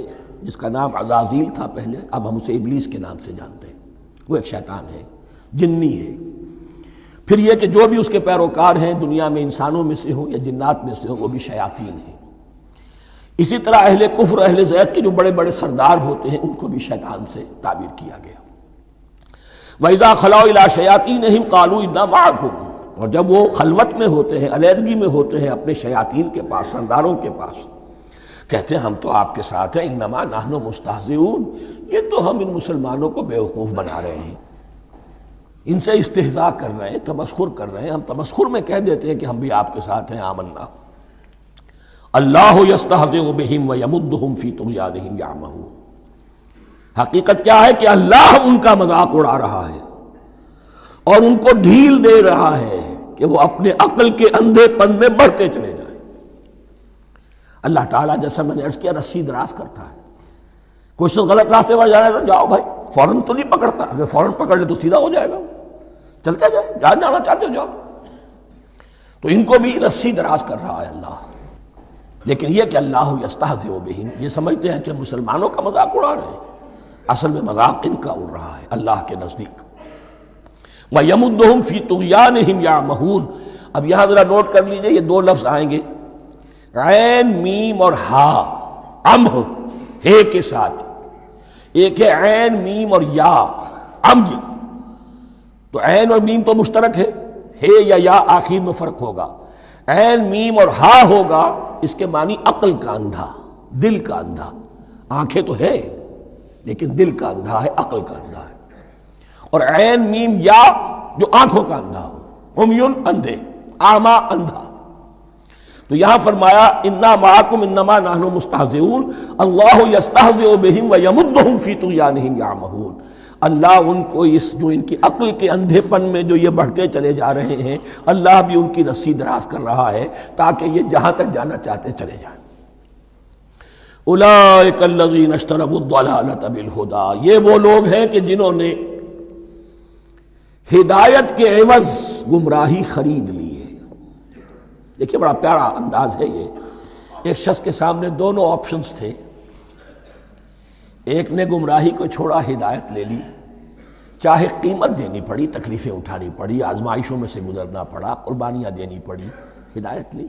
جس کا نام عزازیل تھا پہلے، اب ہم اسے ابلیس کے نام سے جانتے ہیں، وہ ایک شیطان ہے، جنی ہے۔ پھر یہ کہ جو بھی اس کے پیروکار ہیں دنیا میں انسانوں میں سے ہوں یا جنات میں سے ہوں، وہ بھی شیاطین ہیں۔ اسی طرح اہل کفر، اہل زیغ کے جو بڑے بڑے سردار ہوتے ہیں، ان کو بھی شیطان سے تعبیر کیا گیا۔ وَإِذَا خَلَوْا إِلَىٰ شَيَاطِينِهِمْ قَالُوا إِنَّا مَعَكُمْ، اور جب وہ خلوت میں ہوتے ہیں، علیحدگی میں ہوتے ہیں اپنے شیاطین کے پاس، سرداروں کے پاس، کہتے ہیں ہم تو آپ کے ساتھ ہیں، انما نحن مستہزئون، یہ تو ہم ان مسلمانوں کو بیوقوف بنا رہے ہیں، ان سے استہزاء کر رہے ہیں، تمسخر کر رہے ہیں۔ ہم تمسخر میں کہہ دیتے ہیں کہ ہم بھی آپ کے ساتھ ہیں، آمنا۔ اللہ یستہزئ بہم ویمدہم فی طغیانہم یعمہون، حقیقت کیا ہے کہ اللہ ان کا مذاق اڑا رہا ہے اور ان کو ڈھیل دے رہا ہے کہ وہ اپنے عقل کے اندھے پن میں بڑھتے چلے جائیں۔ اللہ تعالیٰ جیسا میں نے عرض کیا رسی دراز کرتا ہے، کوئی شخص غلط راستے پر جانا ہے تو جاؤ بھائی، فوراً تو نہیں پکڑتا، اگر فوراً پکڑ لے تو سیدھا ہو جائے گا، چلتے جائے، جہاں جانا چاہتے ہو جاؤ۔ تو ان کو بھی رسی دراز کر رہا ہے اللہ، لیکن یہ کہ اللہ یستہزئ بہم، یہ سمجھتے ہیں کہ مسلمانوں کا مذاق اڑا رہے ہیں، اصل میں مذاق ان کا اڑ رہا ہے اللہ کے نزدیک۔ وَيَمُدُّهُمْ فِي طُغْيَانِهِمْ يَعْمَهُونَ۔ اب یہاں ذرا نوٹ کر لیجئے، یہ دو لفظ آئیں گے، عین میم اور ہا، امہ ہے کے ساتھ، ایک ہے عین میم اور یا امج، تو عین اور میم تو مشترک ہے یا آخر میں فرق ہوگا، عین میم اور ہا ہوگا، اس کے معنی عقل کا اندھا، دل کا اندھا، آنکھیں تو ہے لیکن دل کا اندھا ہے، عقل کا اندھا ہے۔ اور عین میم یا جو آنکھوں کا اندھا ہو، عمیٌ اندھے، اعمیٰ اندھا۔ تو یہاں فرمایا انا معکم انما نحن مستہزئون، اللہ یستہزئ بہم ویمدہم فی طغیانہم یعمہون، اللہ ان کو اس جو ان کی عقل کے اندھے پن میں جو یہ بڑھتے چلے جا رہے ہیں، اللہ بھی ان کی رسی دراز کر رہا ہے تاکہ یہ جہاں تک جانا چاہتے چلے جائیں۔ اولئک الذین اشتروا الضلالۃ بالہدی، یہ وہ لوگ ہیں کہ جنہوں نے ہدایت کے عوض گمراہی خرید لی ہے۔ دیکھیے بڑا پیارا انداز ہے یہ، ایک شخص کے سامنے دونوں آپشنز تھے، ایک نے گمراہی کو چھوڑا، ہدایت لے لی، چاہے قیمت دینی پڑی، تکلیفیں اٹھانی پڑی، آزمائشوں میں سے گزرنا پڑا، قربانیاں دینی پڑی، ہدایت لی۔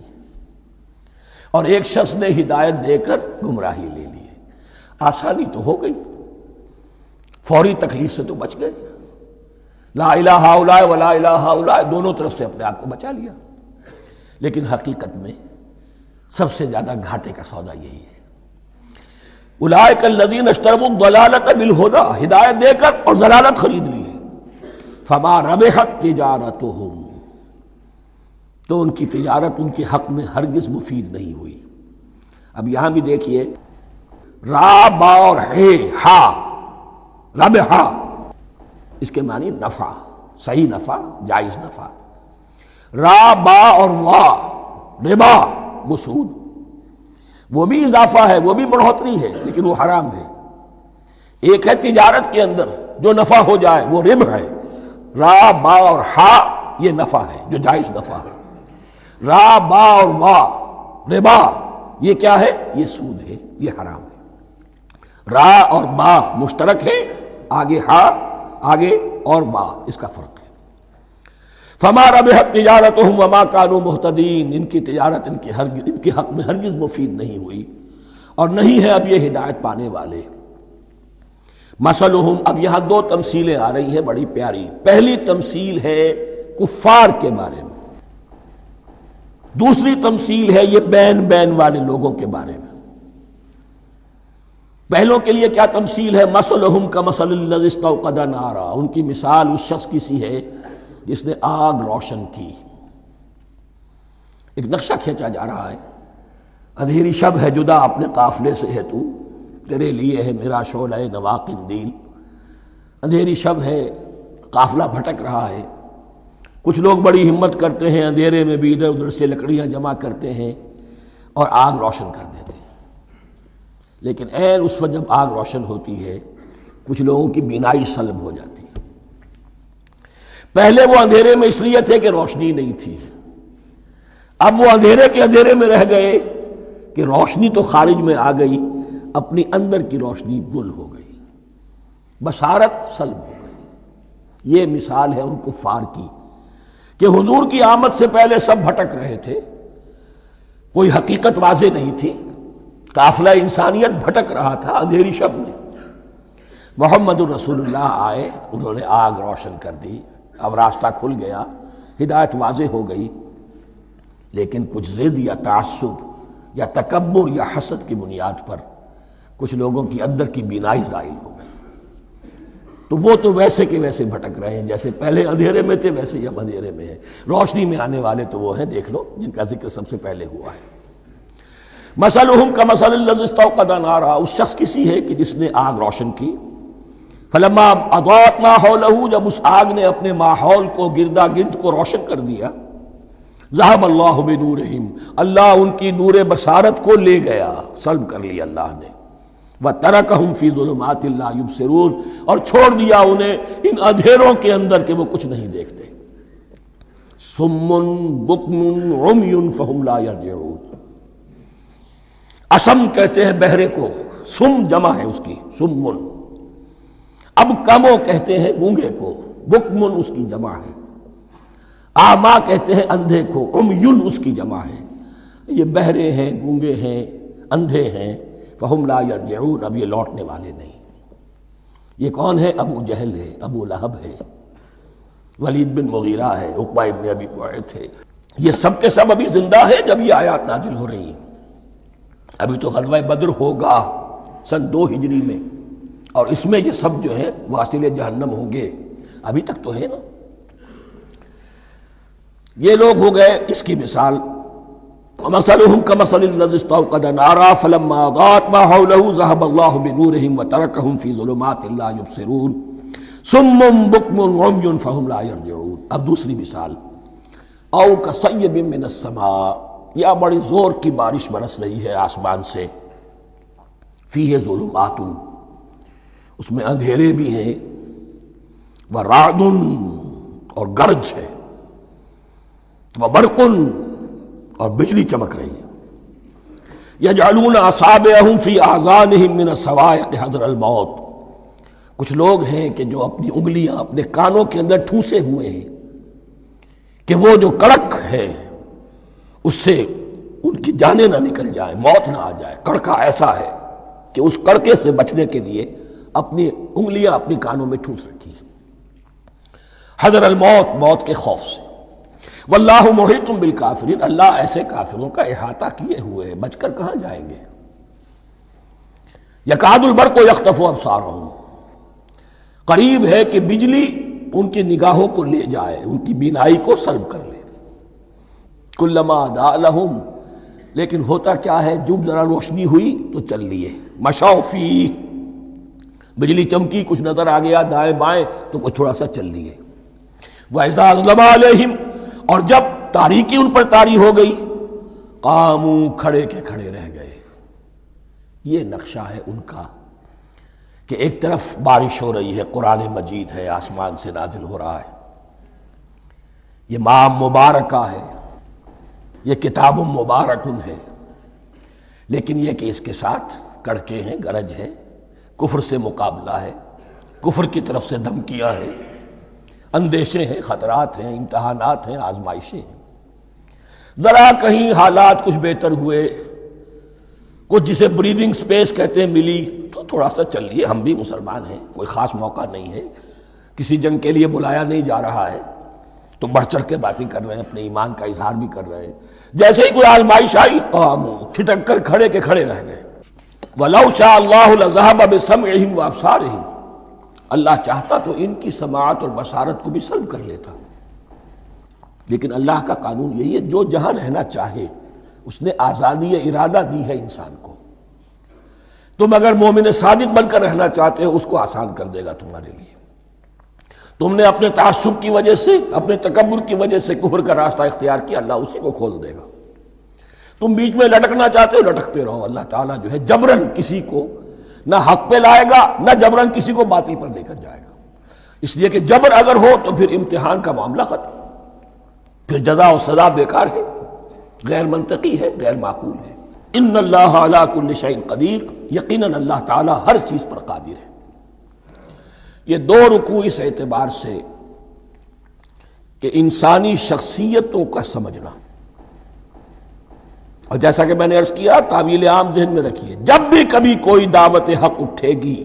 اور ایک شخص نے ہدایت دے کر گمراہی لے لی ہے۔ آسانی تو ہو گئی، فوری تکلیف سے تو بچ گئے، لا الہ الا ولا الہ الا، دونوں طرف سے اپنے آپ کو بچا لیا، لیکن حقیقت میں سب سے زیادہ گھاٹے کا سودا یہی ہے۔ اولئک الذین اشتروا الضلالۃ بالہدی، ہدایت دے کر اور ضلالت خرید لی ہے، فما ربحت تجارتہم، تو ان کی تجارت ان کے حق میں ہرگز مفید نہیں ہوئی۔ اب یہاں بھی دیکھیے، را با اور ہے ہا، ربحا، اس کے معنی نفع، صحیح نفع، جائز نفع۔ را با اور وا ربا وہ سود، وہ بھی اضافہ ہے، وہ بھی بڑھوتری ہے، لیکن وہ حرام ہے۔ ایک ہے تجارت کے اندر جو نفع ہو جائے وہ ربح ہے، را با اور ہا یہ نفع ہے جو جائز نفع ہے۔ را با اور وا ربا یہ کیا ہے؟ یہ سود ہے، یہ حرام ہے۔ را اور با مشترک ہے، آگے ہا آگے اور با اس کا فرق ہے۔ فما ربحت تجارتهم وما كانوا مهتدين، ان کی تجارت ان کے حق میں ہرگز مفید نہیں ہوئی اور نہیں ہے اب یہ ہدایت پانے والے۔ مثلہم، اب یہاں دو تمثیلیں آ رہی ہیں بڑی پیاری۔ پہلی تمثیل ہے کفار کے بارے میں، دوسری تمثیل ہے یہ بین والے لوگوں کے بارے میں۔ پہلوں کے لیے کیا تمثیل ہے؟ مثلہم کمثل الذی استوقد نارا، ان کی مثال اس شخص کی سی ہے جس نے آگ روشن کی۔ ایک نقشہ کھینچا جا رہا ہے، اندھیری شب ہے جدا اپنے قافلے سے ہے تو، تیرے لیے ہے میرا شعلہ نوا قندیل۔ اندھیری شب ہے، قافلہ بھٹک رہا ہے، کچھ لوگ بڑی ہمت کرتے ہیں، اندھیرے میں بھی ادھر ادھر سے لکڑیاں جمع کرتے ہیں اور آگ روشن کر دیتے ہیں، لیکن عین اس وقت جب آگ روشن ہوتی ہے کچھ لوگوں کی بینائی سلب ہو جاتی ہے۔ پہلے وہ اندھیرے میں اس لیے تھے کہ روشنی نہیں تھی، اب وہ اندھیرے کے اندھیرے میں رہ گئے کہ روشنی تو خارج میں آ گئی، اپنی اندر کی روشنی گل ہو گئی، بصارت سلب ہو گئی۔ یہ مثال ہے ان کفار کی کہ حضور کی آمد سے پہلے سب بھٹک رہے تھے، کوئی حقیقت واضح نہیں تھی، قافلہ انسانیت بھٹک رہا تھا اندھیری شب میں۔ محمد الرسول اللہ آئے، انہوں نے آگ روشن کر دی، اب راستہ کھل گیا، ہدایت واضح ہو گئی، لیکن کچھ ضد یا تعصب یا تکبر یا حسد کی بنیاد پر کچھ لوگوں کی اندر کی بینائی زائل ہو گئی، تو وہ تو ویسے کے ویسے بھٹک رہے ہیں، جیسے پہلے اندھیرے میں تھے ویسے ہی اب اندھیرے میں ہیں۔ روشنی میں آنے والے تو وہ ہیں، دیکھ لو جن کا ذکر سب سے پہلے ہوا ہے۔ مثلہم کمثل الذی استوقد نارا، اس شخص کی سی ہے کہ جس نے آگ روشن کی۔ فلما اضاءت ما حولہ، جب اس آگ نے اپنے ماحول کو گردا گرد کو روشن کر دیا، ذہب اللہ بنورہم، اللہ ان کی نور بصارت کو لے گیا، سلب کر لیا اللہ نے۔ وَتَرَكَهُمْ فِي ظُلُمَاتٍ لَا يُبْصِرُونَ، اور چھوڑ دیا انہیں ان اندھیروں کے اندر کہ وہ کچھ نہیں دیکھتے۔ صُمٌّ بُكْمٌ عُمْيٌ فَهُمْ لَا يَرْجِعُونَ، اسم کہتے ہیں بہرے کو، سم جمع ہے اس کی، سمن۔ اب کمو کہتے ہیں گونگے کو، بکمن اس کی جمع ہے۔ آما کہتے ہیں اندھے کو، عمیٌ اس کی جمع ہے۔ یہ بہرے ہیں، گونگے ہیں، اندھے ہیں، فہم لا یرجعون، اب یہ لوٹنے والے نہیں۔ یہ کون ہے؟ ابو جہل ہے، ابو لہب ہے، ولید بن مغیرہ ہے، عقبہ ابن ابی معیط ہے، یہ سب کے سب ابھی زندہ ہیں جب یہ آیات نازل ہو رہی ہیں۔ ابھی تو غزوہ بدر ہوگا سن 2 ہجری میں، اور اس میں یہ سب جو ہیں واصل جہنم ہوں گے، ابھی تک تو ہے نا۔ یہ لوگ ہو گئے اس کی مثال۔ مثلہم کمثل الذی استوقد نارا فلما اضاءت ما حولہ ذہب اللہ بنورہم وترکہم فی ظلمات لا یبصرون صم بکم عمی فہم لا یرجعون۔ اب دوسری مثال، او کصیب من السماء، یا بڑی زور کی بارش برس رہی ہے آسمان سے، فیہ ظلمات، اس میں اندھیرے بھی ہیں، ورعد اور گرج ہے، وبرق اور بجلی چمک رہی ہے، یجعلون اصابعہم فی اذانہم من الصواعق حذر الموت، کچھ لوگ ہیں کہ جو اپنی انگلیاں اپنے کانوں کے اندر ٹھوسے ہوئے ہیں کہ وہ جو کڑک ہے اس سے ان کی جانیں نہ نکل جائیں، موت نہ آ جائے۔ کڑکا ایسا ہے کہ اس کڑکے سے بچنے کے لیے اپنی انگلیاں اپنی کانوں میں ٹھوس رکھی، حذر الموت، موت کے خوف سے۔ واللہ محیط بالکافرین، اللہ ایسے کافروں کا احاطہ کیے ہوئے ہے، بچ کر کہاں جائیں گے۔ یکاد البرق یخطف ابصارہم، قریب ہے کہ بجلی ان کی نگاہوں کو لے جائے، ان کی بینائی کو سلب کر لے۔ کلما اضاء لہم، لیکن ہوتا کیا ہے، جب ذرا روشنی ہوئی تو چل لیے، مشوا فیہ، بجلی چمکی، کچھ نظر آ گیا دائیں بائیں تو کچھ تھوڑا سا چل لیے۔ وَإِذَا أَظْلَمَ عَلَيْهِمْ، اور جب تاریکی ان پر طاری ہو گئی، قاموا، کھڑے کے کھڑے رہ گئے۔ یہ نقشہ ہے ان کا کہ ایک طرف بارش ہو رہی ہے، قرآن مجید ہے، آسمان سے نازل ہو رہا ہے، یہ ماہ مبارکہ ہے، یہ کتاب مبارکن ہے، لیکن یہ کہ اس کے ساتھ کڑکے ہیں، گرج ہے، کفر سے مقابلہ ہے، کفر کی طرف سے دھمکیاں ہیں، اندیشے ہیں، خطرات ہیں، امتحانات ہیں، آزمائشیں ہیں۔ ذرا کہیں حالات کچھ بہتر ہوئے، کچھ جسے بریدنگ سپیس کہتے ہیں ملی، تو تھوڑا سا چل لیے، ہم بھی مسلمان ہیں، کوئی خاص موقع نہیں ہے، کسی جنگ کے لیے بلایا نہیں جا رہا ہے، تو بڑھ چڑھ کے باتیں کر رہے ہیں، اپنے ایمان کا اظہار بھی کر رہے ہیں۔ جیسے ہی کوئی آزمائش آئی، قاموا، ٹھٹک کر کھڑے کے کھڑے رہ گئے۔ وَلَوْ شَاءَ اللَّهُ لَذَهَبَ بِسَمْعِهِمْ وَأَبْصَارِهِمْ، اللہ چاہتا تو ان کی سماعت اور بصارت کو بھی سلب کر لیتا، لیکن اللہ کا قانون یہی ہے، جو جہاں رہنا چاہے اس نے آزادی ارادہ دی ہے انسان کو۔ تم اگر مومن صادق بن کر رہنا چاہتے ہو، اس کو آسان کر دے گا تمہارے لیے۔ تم نے اپنے تعصب کی وجہ سے، اپنے تکبر کی وجہ سے کفر کا راستہ اختیار کیا، اللہ اسی کو کھول دے گا۔ تم بیچ میں لٹکنا چاہتے ہو، لٹکتے رہو، اللہ تعالیٰ جو ہے جبرن کسی کو نہ حق پہ لائے گا، نہ جبرن کسی کو باطل پر لے کر جائے گا، اس لیے کہ جبر اگر ہو تو پھر امتحان کا معاملہ ختم، پھر جزا و سزا بیکار ہے، غیر منطقی ہے، غیر معقول ہے۔ ان اللہ علی کل شیء قدیر، یقیناً اللہ تعالیٰ ہر چیز پر قادر ہے۔ یہ دو رکوع اس اعتبار سے کہ انسانی شخصیتوں کا سمجھنا، اور جیسا کہ میں نے عرض کیا، تعویل عام ذہن میں رکھیے، جب بھی کبھی کوئی دعوت حق اٹھے گی،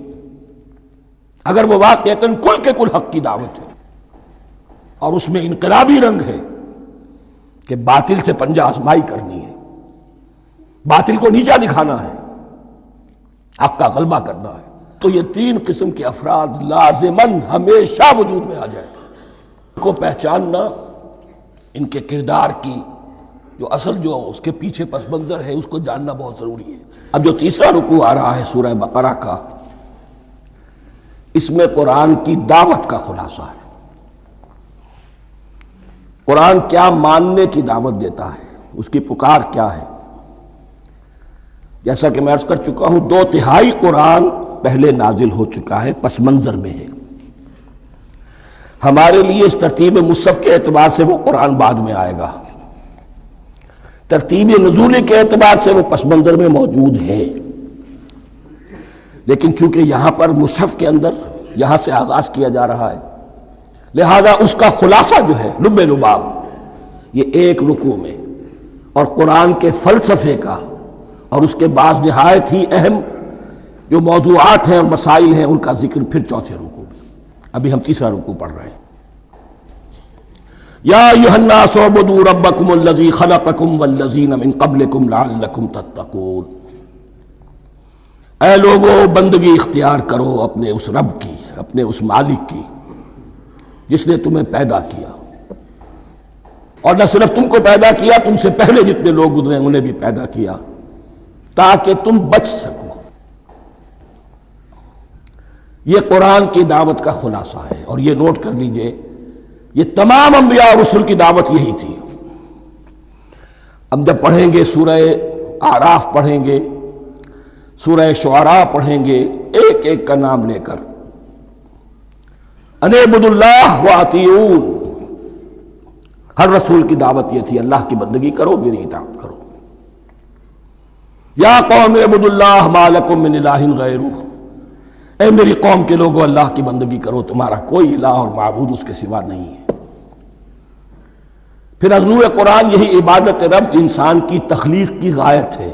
اگر وہ واقعتاً کل کے کل حق کی دعوت ہے اور اس میں انقلابی رنگ ہے کہ باطل سے پنجہ آزمائی کرنی ہے، باطل کو نیچا دکھانا ہے، حق کا غلبہ کرنا ہے، تو یہ تین قسم کے افراد لازماً ہمیشہ وجود میں آ جائیں گے۔ ان کو پہچاننا، ان کے کردار کی جو اصل جو اس کے پیچھے پس منظر ہے، اس کو جاننا بہت ضروری ہے۔ اب جو تیسرا رکوع آ رہا ہے سورہ بقرہ کا، اس میں قرآن کی دعوت کا خلاصہ ہے۔ قرآن کیا ماننے کی دعوت دیتا ہے، اس کی پکار کیا ہے۔ جیسا کہ میں عرض کر چکا ہوں، 2/3 قرآن پہلے نازل ہو چکا ہے، پس منظر میں ہے۔ ہمارے لیے اس ترتیب مصحف کے اعتبار سے وہ قرآن بعد میں آئے گا، ترتیب نزول کے اعتبار سے وہ پس منظر میں موجود ہے، لیکن چونکہ یہاں پر مصحف کے اندر یہاں سے آغاز کیا جا رہا ہے، لہذا اس کا خلاصہ جو ہے لب لباب یہ ایک رکوع میں، اور قرآن کے فلسفے کا اور اس کے بعض نہایت ہی اہم جو موضوعات ہیں اور مسائل ہیں ان کا ذکر پھر چوتھے رکوع میں۔ ابھی ہم تیسرا رکوع پڑھ رہے ہیں۔ یا ایھا الناس اعبدوا ربکم الذی خلقکم والذین من قبلکم لعلکم تتقون، اے لوگو بندگی اختیار کرو اپنے اس رب کی، اپنے اس مالک کی جس نے تمہیں پیدا کیا، اور نہ صرف تم کو پیدا کیا، تم سے پہلے جتنے لوگ گزرے انہیں بھی پیدا کیا تاکہ تم بچ سکو۔ یہ قرآن کی دعوت کا خلاصہ ہے، اور یہ نوٹ کر لیجئے، یہ تمام انبیاء اور رسل کی دعوت یہی تھی۔ ہم جب پڑھیں گے سورہ اعراف پڑھیں گے، سورہ شعراء پڑھیں گے، ایک ایک کا نام لے کر، ان اعبدوا اللہ واطیعون، ہر رسول کی دعوت یہ تھی، اللہ کی بندگی کرو، میری اطاعت کرو۔ یا قوم اعبدوا اللہ ما لکم من الہ غیرہ، اے میری قوم کے لوگوں اللہ کی بندگی کرو، تمہارا کوئی الہ اور معبود اس کے سوا نہیں ہے۔ پھر عضو قرآن یہی عبادت رب انسان کی تخلیق کی غایت ہے،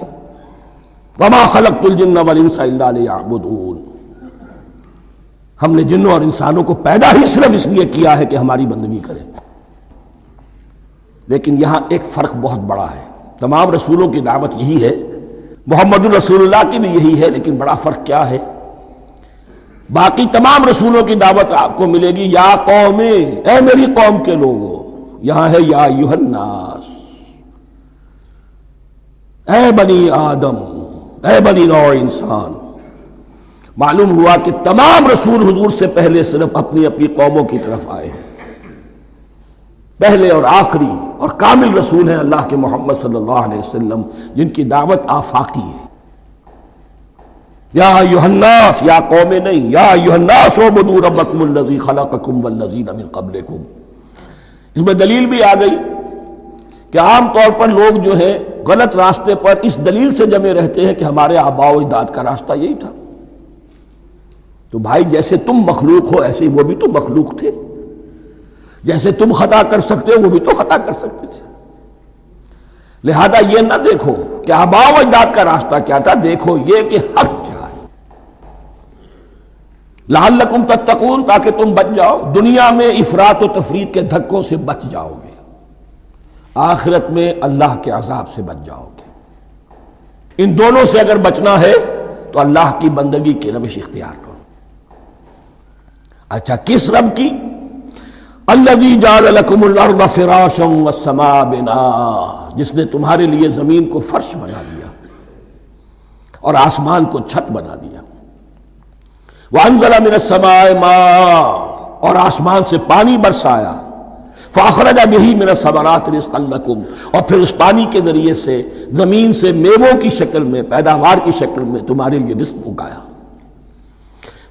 وما خلقت الجن والانس الا لیعبدون، ہم نے جنوں اور انسانوں کو پیدا ہی صرف اس لیے کیا ہے کہ ہماری بندگی کریں۔ لیکن یہاں ایک فرق بہت بڑا ہے، تمام رسولوں کی دعوت یہی ہے، محمد الرسول اللہ کی بھی یہی ہے، لیکن بڑا فرق کیا ہے؟ باقی تمام رسولوں کی دعوت آپ کو ملے گی یا قوم، اے میری قوم کے لوگوں، یہاں ہے یا ایھا الناس، اے بنی آدم، اے بنی نوع انسان، معلوم ہوا کہ تمام رسول حضور سے پہلے صرف اپنی اپنی قوموں کی طرف آئے ہیں. پہلے اور آخری اور کامل رسول ہیں اللہ کے محمد صلی اللہ علیہ وسلم، جن کی دعوت آفاقی ہے. یا ایھا الناس، یا قوم نہیں، یا ایھا الناس اعبدوا ربکم الذی خلقکم والذین من قبلکم. اس میں دلیل بھی آ گئی کہ عام طور پر لوگ جو ہیں غلط راستے پر اس دلیل سے جمے رہتے ہیں کہ ہمارے آباء و اجداد کا راستہ یہی تھا. تو بھائی جیسے تم مخلوق ہو ایسے ہی وہ بھی تو مخلوق تھے، جیسے تم خطا کر سکتے ہو وہ بھی تو خطا کر سکتے تھے. لہذا یہ نہ دیکھو کہ آباء و اجداد کا راستہ کیا تھا، دیکھو یہ کہ حق کیا ہے. لعلکم تتقون، تاکہ تم بچ جاؤ، دنیا میں افراط و تفریط کے دھکوں سے بچ جاؤ گے، آخرت میں اللہ کے عذاب سے بچ جاؤ گے. ان دونوں سے اگر بچنا ہے تو اللہ کی بندگی کی روش اختیار کرو. اچھا کس رب کی؟ الذی جعل لکم الارض فراشا والسماء بناء، جس نے تمہارے لیے زمین کو فرش بنا دیا اور آسمان کو چھت بنا دیا. وانزل من السماء ماء، اور آسمان سے پانی برسایا. فاخرج به من الثمرات رزقا لکم، اور پھر اس پانی کے ذریعے سے زمین سے میووں کی شکل میں، پیداوار کی شکل میں تمہارے لیے رزق اگایا.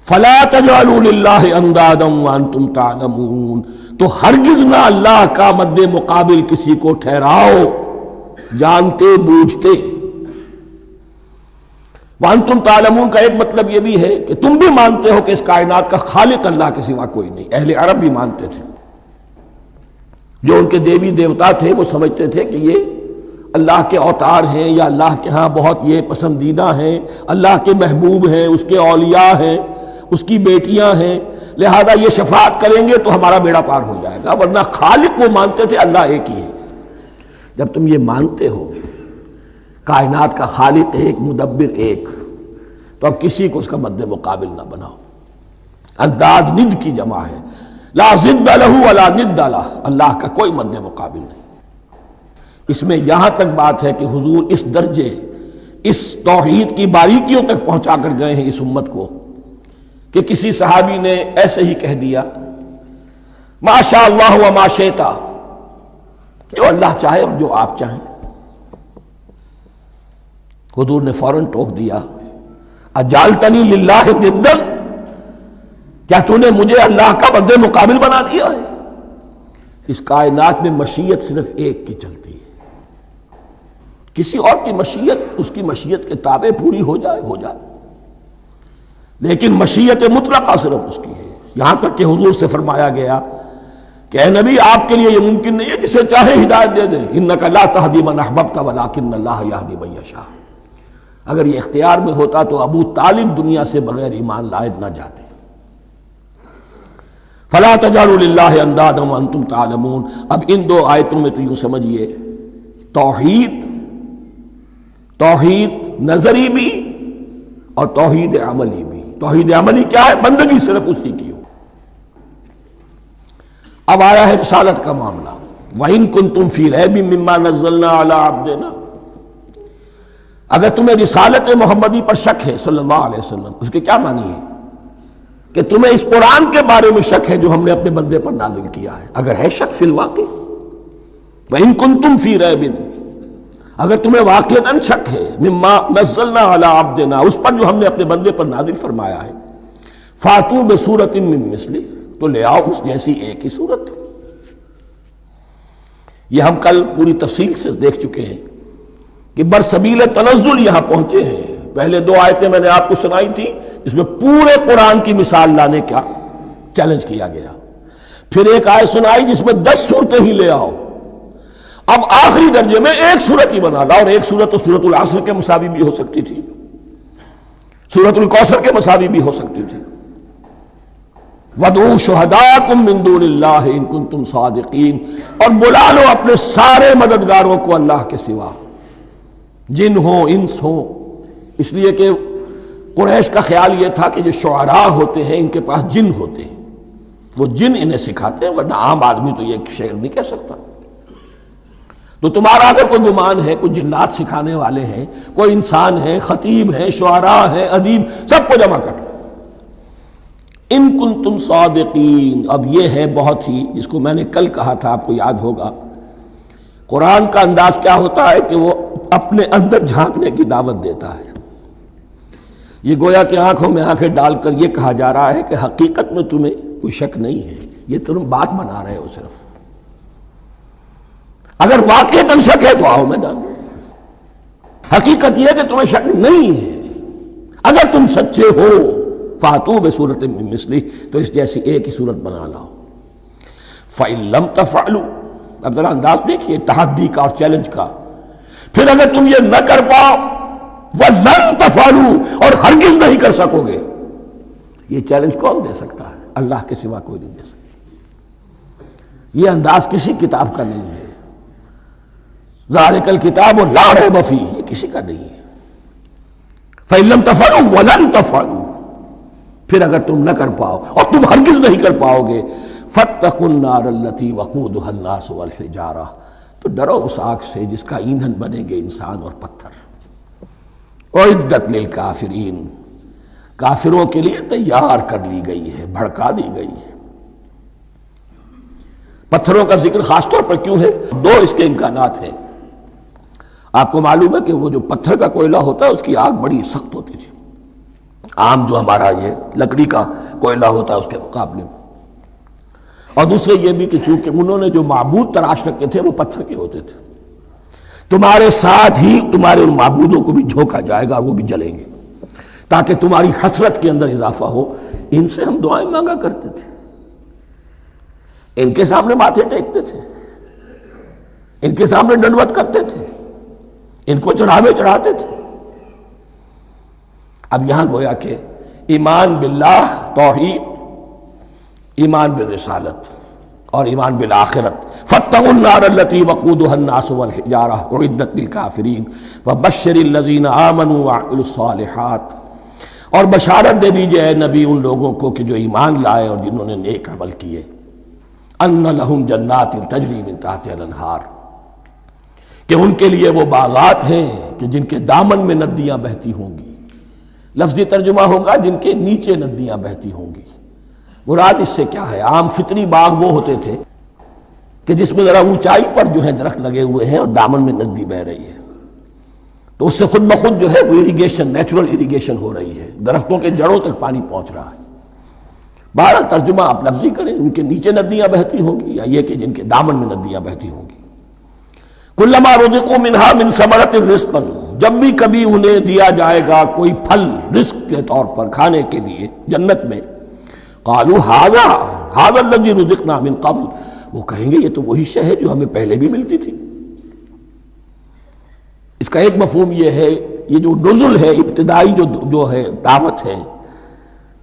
فلا تجعلوا للہ اندادا وانتم تعلمون، تو ہرگز نہ اللہ کا مد مقابل کسی کو ٹھہراؤ جانتے بوجھتے. وانتم تعلمون کا ایک مطلب یہ بھی ہے کہ تم بھی مانتے ہو کہ اس کائنات کا خالق اللہ کے سوا کوئی نہیں. اہل عرب بھی مانتے تھے، جو ان کے دیوی دیوتا تھے وہ سمجھتے تھے کہ یہ اللہ کے اوتار ہیں یا اللہ کے ہاں بہت یہ پسندیدہ ہیں، اللہ کے محبوب ہیں، اس کے اولیاء ہیں، اس کی بیٹیاں ہیں، لہذا یہ شفاعت کریں گے تو ہمارا بیڑا پار ہو جائے گا. ورنہ خالق وہ مانتے تھے اللہ ایک ہی ہے. جب تم یہ مانتے ہو کائنات کا خالق ایک، مدبر ایک، تو اب کسی کو اس کا مد مقابل نہ بناؤ. انداد ند کی جمع ہے، لا ضد لہ ولا ند لہ، اللہ کا کوئی مد مقابل نہیں. اس میں یہاں تک بات ہے کہ حضور اس درجے، اس توحید کی باریکیوں تک پہنچا کر گئے ہیں اس امت کو کہ کسی صحابی نے ایسے ہی کہہ دیا ما شاء اللہ و ما شئت، جو اللہ چاہے اور جو آپ چاہیں. حضور نے فوراً ٹوک دیا اجعلتنی للہ ندا، کیا تو نے مجھے اللہ کا مد مقابل بنا دیا ہے؟ اس کائنات میں مشیت صرف ایک کی چلتی ہے، کسی اور کی مشیت اس کی مشیت کے تابع پوری ہو جائے ہو جائے، لیکن مشیت مطلقہ صرف اس کی ہے. یہاں تک کہ حضور سے فرمایا گیا کہ اے نبی آپ کے لیے یہ ممکن نہیں ہے جسے چاہے ہدایت دے دے، انک لا تہدی من احببت ولکن اللہ یہدی من یشاء. اگر یہ اختیار میں ہوتا تو ابو طالب دنیا سے بغیر ایمان لائے نہ جاتے. فلا تجعلوا للہ اندادا وانتم تعلمون. اب ان دو آیتوں میں تو یوں سمجھیے توحید نظری بھی اور توحید عملی بھی. توحید عملی کیا ہے؟ بندگی صرف اسی کی ہو. اب آیا ہے رسالت کا معاملہ. وَإِن كُنتُمْ فِي رَيْبٍ مِّمَّا نَزَّلْنَا عَلَىٰ عَبْدِنَا، اگر تمہیں رسالت محمدی پر شک ہے صلی اللہ علیہ وسلم، اس کے کیا معنی ہے؟ کہ تمہیں اس قرآن کے بارے میں شک ہے جو ہم نے اپنے بندے پر نازل کیا ہے. اگر ہے شک فی الواقع، وَإِن كُنتُمْ فِي رَيْبٍ، اگر تمہیں واقعتاً شک ہے مما نزلنا علی عبدنا، اس پر جو ہم نے اپنے بندے پر نازل فرمایا ہے، فاتو بسورۃ من مثلہ، تو لے آؤ اس جیسی ایک ہی صورت. یہ ہم کل پوری تفصیل سے دیکھ چکے ہیں کہ برسبیل تنزل یہاں پہنچے ہیں. پہلے دو آیتیں میں نے آپ کو سنائی تھی اس میں پورے قرآن کی مثال لانے کا چیلنج کیا گیا. پھر ایک آیت سنائی جس میں 10 صورتیں ہی لے آؤ. اب آخری درجے میں ایک صورت ہی بنا لا، اور ایک صورت تو سورۃ العصر کے مساوی بھی ہو سکتی تھی، سورۃ الکوثر کے مساوی بھی ہو سکتی تھی. وَادْعُوا شُهَدَاءَكُم مِّن دُونِ اللَّهِ إِن كُنتُمْ صَادِقِينَ، اور بلا لو اپنے سارے مددگاروں کو اللہ کے سوا، جن ہوں انس ہوں. اس لیے کہ قریش کا خیال یہ تھا کہ جو شعراء ہوتے ہیں ان کے پاس جن ہوتے ہیں، وہ جن انہیں سکھاتے ہیں، ورنہ عام آدمی تو یہ شعر نہیں کہہ سکتا. تو تمہارا اگر کوئی گمان ہے کوئی جنات سکھانے والے ہیں، کوئی انسان ہے، خطیب ہیں، شعراء ہیں، ادیب، سب کو جمع کر ان کنتم صادقین. اب یہ ہے بہت ہی، جس کو میں نے کل کہا تھا، آپ کو یاد ہوگا، قرآن کا انداز کیا ہوتا ہے کہ وہ اپنے اندر جھانکنے کی دعوت دیتا ہے. یہ گویا کہ آنکھوں میں آنکھیں ڈال کر یہ کہا جا رہا ہے کہ حقیقت میں تمہیں کوئی شک نہیں ہے، یہ تم بات بنا رہے ہو صرف. اگر واقعتاً شک ہے تو آؤ میدان. حقیقت یہ ہے کہ تمہیں شک نہیں ہے. اگر تم سچے ہو فاتو بصورت من مثلہ، تو اس جیسی ایک ہی صورت بنا لاؤ. فإن لم تفعلوا، اب ذرا انداز دیکھیے تحدی کا اور چیلنج کا. پھر اگر تم یہ نہ کر پاؤ، وَلَن تَفْعَلُوا، اور ہرگز نہیں کر سکو گے. یہ چیلنج کون دے سکتا ہے؟ اللہ کے سوا کوئی نہیں دے سکتا. یہ انداز کسی کتاب کا نہیں ہے. ذَلِكَ الْكِتَابُ لَا رَيْبَ فِيهِ، یہ کسی کا نہیں ہے. فَإِن لَمْ تَفْعَلُوا وَلَن تَفْعَلُوا، پھر اگر تم نہ کر پاؤ اور تم ہرگز نہیں کر پاؤ گے، فَاتَّقُوا النَّارَ الَّتِي وَقُودُهَا النَّاسُ وَالْحِجَارَةُ، تو ڈرو اس آگ سے جس کا ایندھن بنیں گے انسان اور پتھر. اعدت للکافرین، کافروں کے لیے تیار کر لی گئی ہے، بھڑکا دی گئی ہے. پتھروں کا ذکر خاص طور پر کیوں ہے؟ دو اس کے امکانات ہیں. آپ کو معلوم ہے کہ وہ جو پتھر کا کوئلہ ہوتا ہے اس کی آگ بڑی سخت ہوتی تھی، عام جو ہمارا یہ لکڑی کا کوئلہ ہوتا ہے اس کے مقابلے میں. اور دوسرے یہ بھی کہ چونکہ انہوں نے جو معبود تراش رکھے تھے وہ پتھر کے ہوتے تھے، تمہارے ساتھ ہی تمہارے ان معبودوں کو بھی جھونکا جائے گا اور وہ بھی جلیں گے، تاکہ تمہاری حسرت کے اندر اضافہ ہو. ان سے ہم دعائیں مانگا کرتے تھے، ان کے سامنے ماتھے ٹیکتے تھے، ان کے سامنے ڈنڈوت کرتے تھے، ان کو چڑھاوے چڑھاتے تھے. اب یہاں گویا کہ ایمان باللہ، توحید، ایمان بالرسالت اور ایمان بالآخرت. فاتقوا النار التي وقودها الناس والحجارة اعدت للكافرين وبشر الذين آمنوا وعملوا الصالحات، اور بشارت دے دیجئے اے نبی ان لوگوں کو کہ جو ایمان لائے اور جنہوں نے نیک عمل کیے، ان لهم جنات تجری من تحتها الانہار، کہ ان کے لیے وہ باغات ہیں کہ جن کے دامن میں ندیاں بہتی ہوں گی. لفظی ترجمہ ہوگا جن کے نیچے ندیاں بہتی ہوں گی. مراد اس سے کیا ہے؟ عام فطری باغ وہ ہوتے تھے کہ جس میں ذرا اونچائی پر جو ہے درخت لگے ہوئے ہیں اور دامن میں ندی بہہ رہی ہے، تو اس سے خود بخود جو ہے وہ اریگیشن، نیچرل اریگیشن ہو رہی ہے، درختوں کے جڑوں تک پانی پہنچ رہا ہے. بہرحال ترجمہ آپ لفظی کریں، ان کے نیچے ندیاں بہتی ہوں گی یا یہ کہ جن کے دامن میں ندیاں بہتی ہوں گی. کلما رزقوا منہا من ثمرۃ رزقا، جب بھی کبھی انہیں دیا جائے گا کوئی پھل رزق کے طور پر کھانے کے لیے جنت میں، قالوا ھذا الذی رزقنا من قبل، وہ کہیں گے یہ تو وہی شے ہے جو ہمیں پہلے بھی ملتی تھی. اس کا ایک مفہوم یہ ہے، یہ جو نزل ہے، ابتدائی جو ہے دعوت ہے،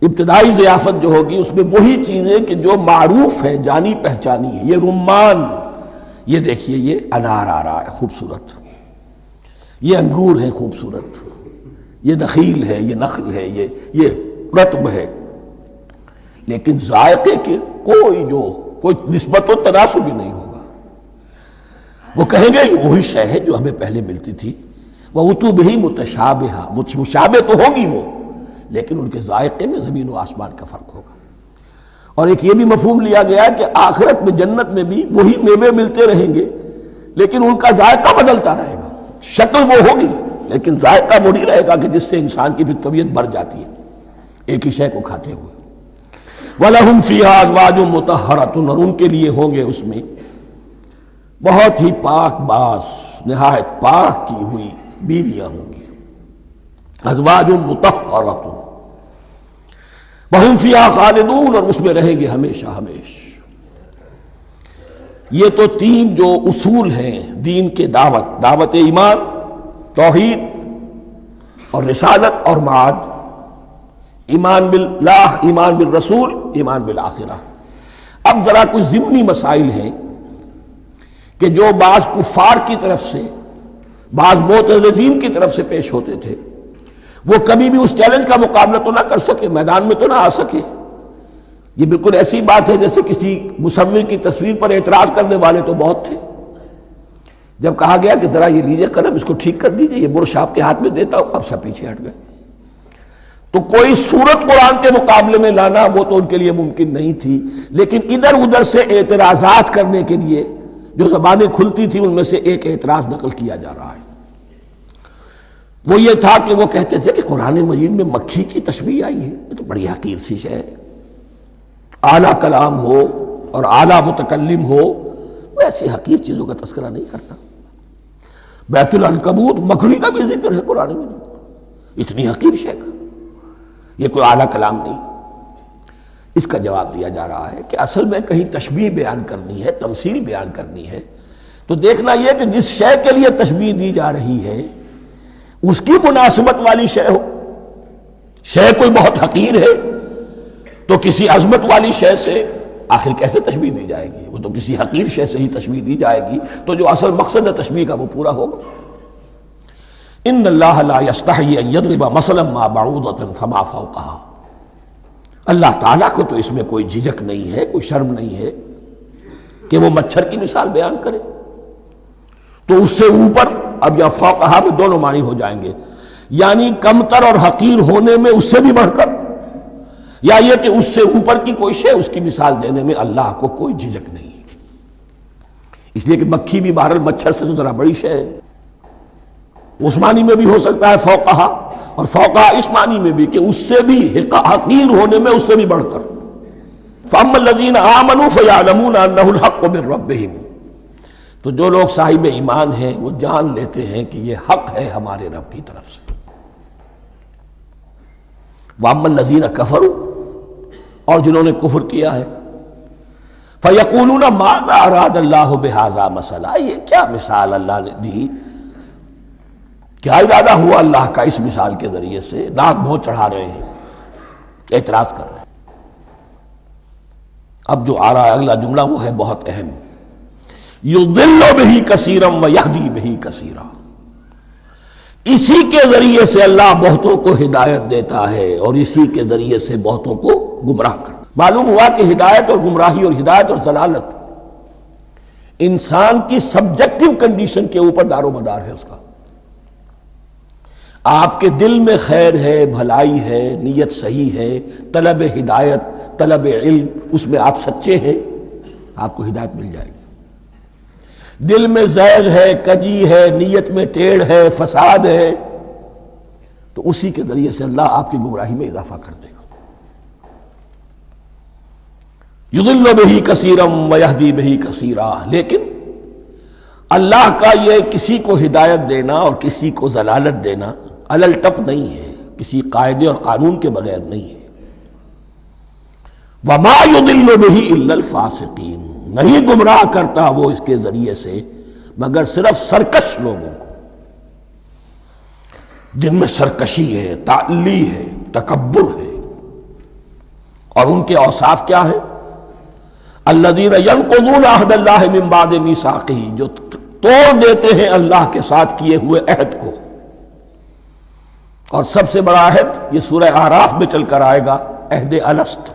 ابتدائی ضیافت جو ہوگی اس میں وہی چیزیں کہ جو معروف ہے، جانی پہچانی ہے. یہ رمان، یہ دیکھیے یہ انار آ رہا ہے خوبصورت، یہ انگور ہے خوبصورت، یہ نخیل ہے، یہ نخل ہے، یہ رطب ہے، لیکن ذائقے کے کوئی نسبت و تناسب بھی نہیں ہوگا. وہ کہیں گے یہ وہی شے ہے جو ہمیں پہلے ملتی تھی. وَأُتُوا بِهِ مُتَشَابِهًا، مشابہ تو ہوگی وہ، لیکن ان کے ذائقے میں زمین و آسمان کا فرق ہوگا. اور ایک یہ بھی مفہوم لیا گیا کہ آخرت میں جنت میں بھی وہی میوے ملتے رہیں گے، لیکن ان کا ذائقہ بدلتا رہے گا. شکل وہ ہوگی لیکن ذائقہ وہی رہے گا کہ جس سے انسان کی بھی طبیعت بڑھ جاتی ہے ایک ہی شے کو کھاتے ہوئے. وَلَهُمْ فِيهَا أَزْوَاجٌ مُطَهَّرَةٌ، اور ان کے لیے ہوں گے اس میں بہت ہی پاک باز، نہایت پاک کی ہوئی بیویاں ہوں گی. أَزْوَاجٌ مُطَهَّرَةٌ وَهُمْ فِيهَا خَالِدُونَ، اور اس میں رہیں گے ہمیشہ ہمیش. یہ تو تین جو اصول ہیں دین کے دعوت ایمان، توحید اور رسالت اور معاد، ایمان باللہ، ایمان بالرسول، ایمان بالآخرہ. اب ذرا کچھ ضمنی مسائل ہیں کہ جو بعض کفار کی طرف سے، بعض معتزلین کی طرف سے پیش ہوتے تھے، وہ کبھی بھی اس چیلنج کا مقابلہ تو نہ کر سکے، میدان میں تو نہ آ سکے. یہ بالکل ایسی بات ہے جیسے کسی مصور کی تصویر پر اعتراض کرنے والے تو بہت تھے. جب کہا گیا کہ ذرا یہ لیجئے قلم، اس کو ٹھیک کر دیجئے، یہ برش آپ کے ہاتھ میں دیتا ہوں، اب سب پیچھے ہٹ گئے. تو کوئی صورت قرآن کے مقابلے میں لانا وہ تو ان کے لیے ممکن نہیں تھی، لیکن ادھر ادھر سے اعتراضات کرنے کے لیے جو زبانیں کھلتی تھی ان میں سے ایک اعتراض نقل کیا جا رہا ہے۔ وہ یہ تھا کہ وہ کہتے تھے کہ قرآن مجید میں مکھی کی تشبیہ آئی ہے، یہ تو بڑی حقیر سی شے ہے، اعلیٰ کلام ہو اور اعلیٰ متکلم ہو وہ ایسی حقیر چیزوں کا تذکرہ نہیں کرتا۔ بیت العنکبوت مکڑی کا بھی ذکر ہے قرآن میں، اتنی حقیر شے کا، یہ کوئی اعلیٰ کلام نہیں۔ اس کا جواب دیا جا رہا ہے کہ اصل میں کہیں تشبیہ بیان کرنی ہے، تمثیل بیان کرنی ہے تو دیکھنا یہ کہ جس شے کے لیے تشبیہ دی جا رہی ہے اس کی مناسبت والی شے ہو۔ شے کوئی بہت حقیر ہے تو کسی عظمت والی شے سے آخر کیسے تشبیہ دی جائے گی؟ وہ تو کسی حقیر شے سے ہی تشبیہ دی جائے گی تو جو اصل مقصد ہے تشبیہ کا وہ پورا ہوگا۔ ان اللہ لا یستحیی ان یضرب مثلا ما بعوضۃ فما فوقہا، اللہ تعالیٰ کو تو اس میں کوئی جھجک نہیں ہے، کوئی شرم نہیں ہے کہ وہ مچھر کی مثال بیان کرے، تو اس سے اوپر، اب یا فوقہا میں دونوں معنی ہو جائیں گے، یعنی کمتر اور حقیر ہونے میں اس سے بھی بڑھ کر، یا یہ کہ اس سے اوپر کی کوئی شے اس کی مثال دینے میں اللہ کو کوئی جھجک نہیں، اس لیے کہ مکھی بھی بہرحال مچھر سے تو ذرا بڑی شے ہے۔ اس معنی میں بھی ہو سکتا ہے فوقہا، اور فوقہا اس معنی میں بھی کہ اس سے بھی حقیر ہونے میں اس سے بھی بڑھ کر۔ فَأَمَّا الَّذِينَ آمَنُوا فَيَعْلَمُونَ أَنَّهُ الْحَقُّ مِن رَّبِّهِمْ، تو جو لوگ صاحب ایمان ہیں وہ جان لیتے ہیں کہ یہ حق ہے ہمارے رب کی طرف سے۔ وَأَمَّا الَّذِينَ كَفَرُوا، اور جنہوں نے کفر کیا ہے، فَيَقُولُونَ مَاذَا أَرَادَ اللَّهُ بِهَذَا مَثَلًا، یہ کیا مثال اللہ نے دی، کیا ارادہ ہوا اللہ کا اس مثال کے ذریعے سے، ناک منہ چڑھا رہے ہیں، اعتراض کر رہے ہیں۔ اب جو آ رہا ہے اگلا جملہ وہ ہے بہت اہم، یضل بہ کثیرا ویہدی بہ کثیرا، اسی کے ذریعے سے اللہ بہتوں کو ہدایت دیتا ہے اور اسی کے ذریعے سے بہتوں کو گمراہ کرتا۔ معلوم ہوا کہ ہدایت اور گمراہی اور ہدایت اور ضلالت انسان کی سبجیکٹو کنڈیشن کے اوپر دار و مدار ہے اس کا۔ آپ کے دل میں خیر ہے، بھلائی ہے، نیت صحیح ہے، طلب ہدایت، طلب علم، اس میں آپ سچے ہیں، آپ کو ہدایت مل جائے گی۔ دل میں زیغ ہے، کجی ہے، نیت میں ٹیڑھ ہے، فساد ہے، تو اسی کے ذریعے سے اللہ آپ کی گمراہی میں اضافہ کر دے گا۔ یضل بہ کثیرا ویہدی بہ کثیرا، لیکن اللہ کا یہ کسی کو ہدایت دینا اور کسی کو ضلالت دینا علل ٹپ نہیں ہے، کسی قاعدے اور قانون کے بغیر نہیں ہے۔ وما یضل بہ الا الفاسقین، نہیں گمراہ کرتا وہ اس کے ذریعے سے مگر صرف سرکش لوگوں کو، جن میں سرکشی ہے، تعلی ہے، تکبر ہے، اور ان کے اوصاف کیا ہے؟ الذین ینقضون عہد اللہ من بعد میثاقہ، جو توڑ دیتے ہیں اللہ کے ساتھ کیے ہوئے عہد کو، اور سب سے بڑا عہد یہ سورہ اعراف میں چل کر آئے گا، عہد الست۔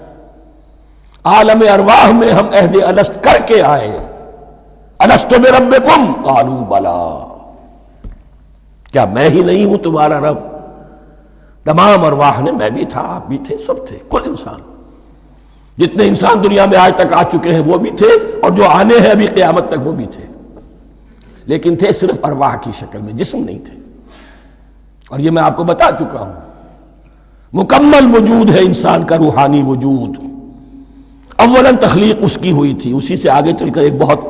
عالم ارواح میں ہم عہد الست کر کے آئے، الست بربکم قالوا بلا، کیا میں ہی نہیں ہوں تمہارا رب؟ تمام ارواح نے، میں بھی تھا، آپ بھی تھے، سب تھے، کل انسان، جتنے انسان دنیا میں آج تک آ چکے ہیں وہ بھی تھے، اور جو آنے ہیں ابھی قیامت تک وہ بھی تھے، لیکن تھے صرف ارواح کی شکل میں، جسم نہیں تھے۔ اور یہ میں آپ کو بتا چکا ہوں، مکمل وجود ہے انسان کا روحانی وجود، اولاً تخلیق اس کی ہوئی تھی، اسی سے آگے چل کر ایک بہت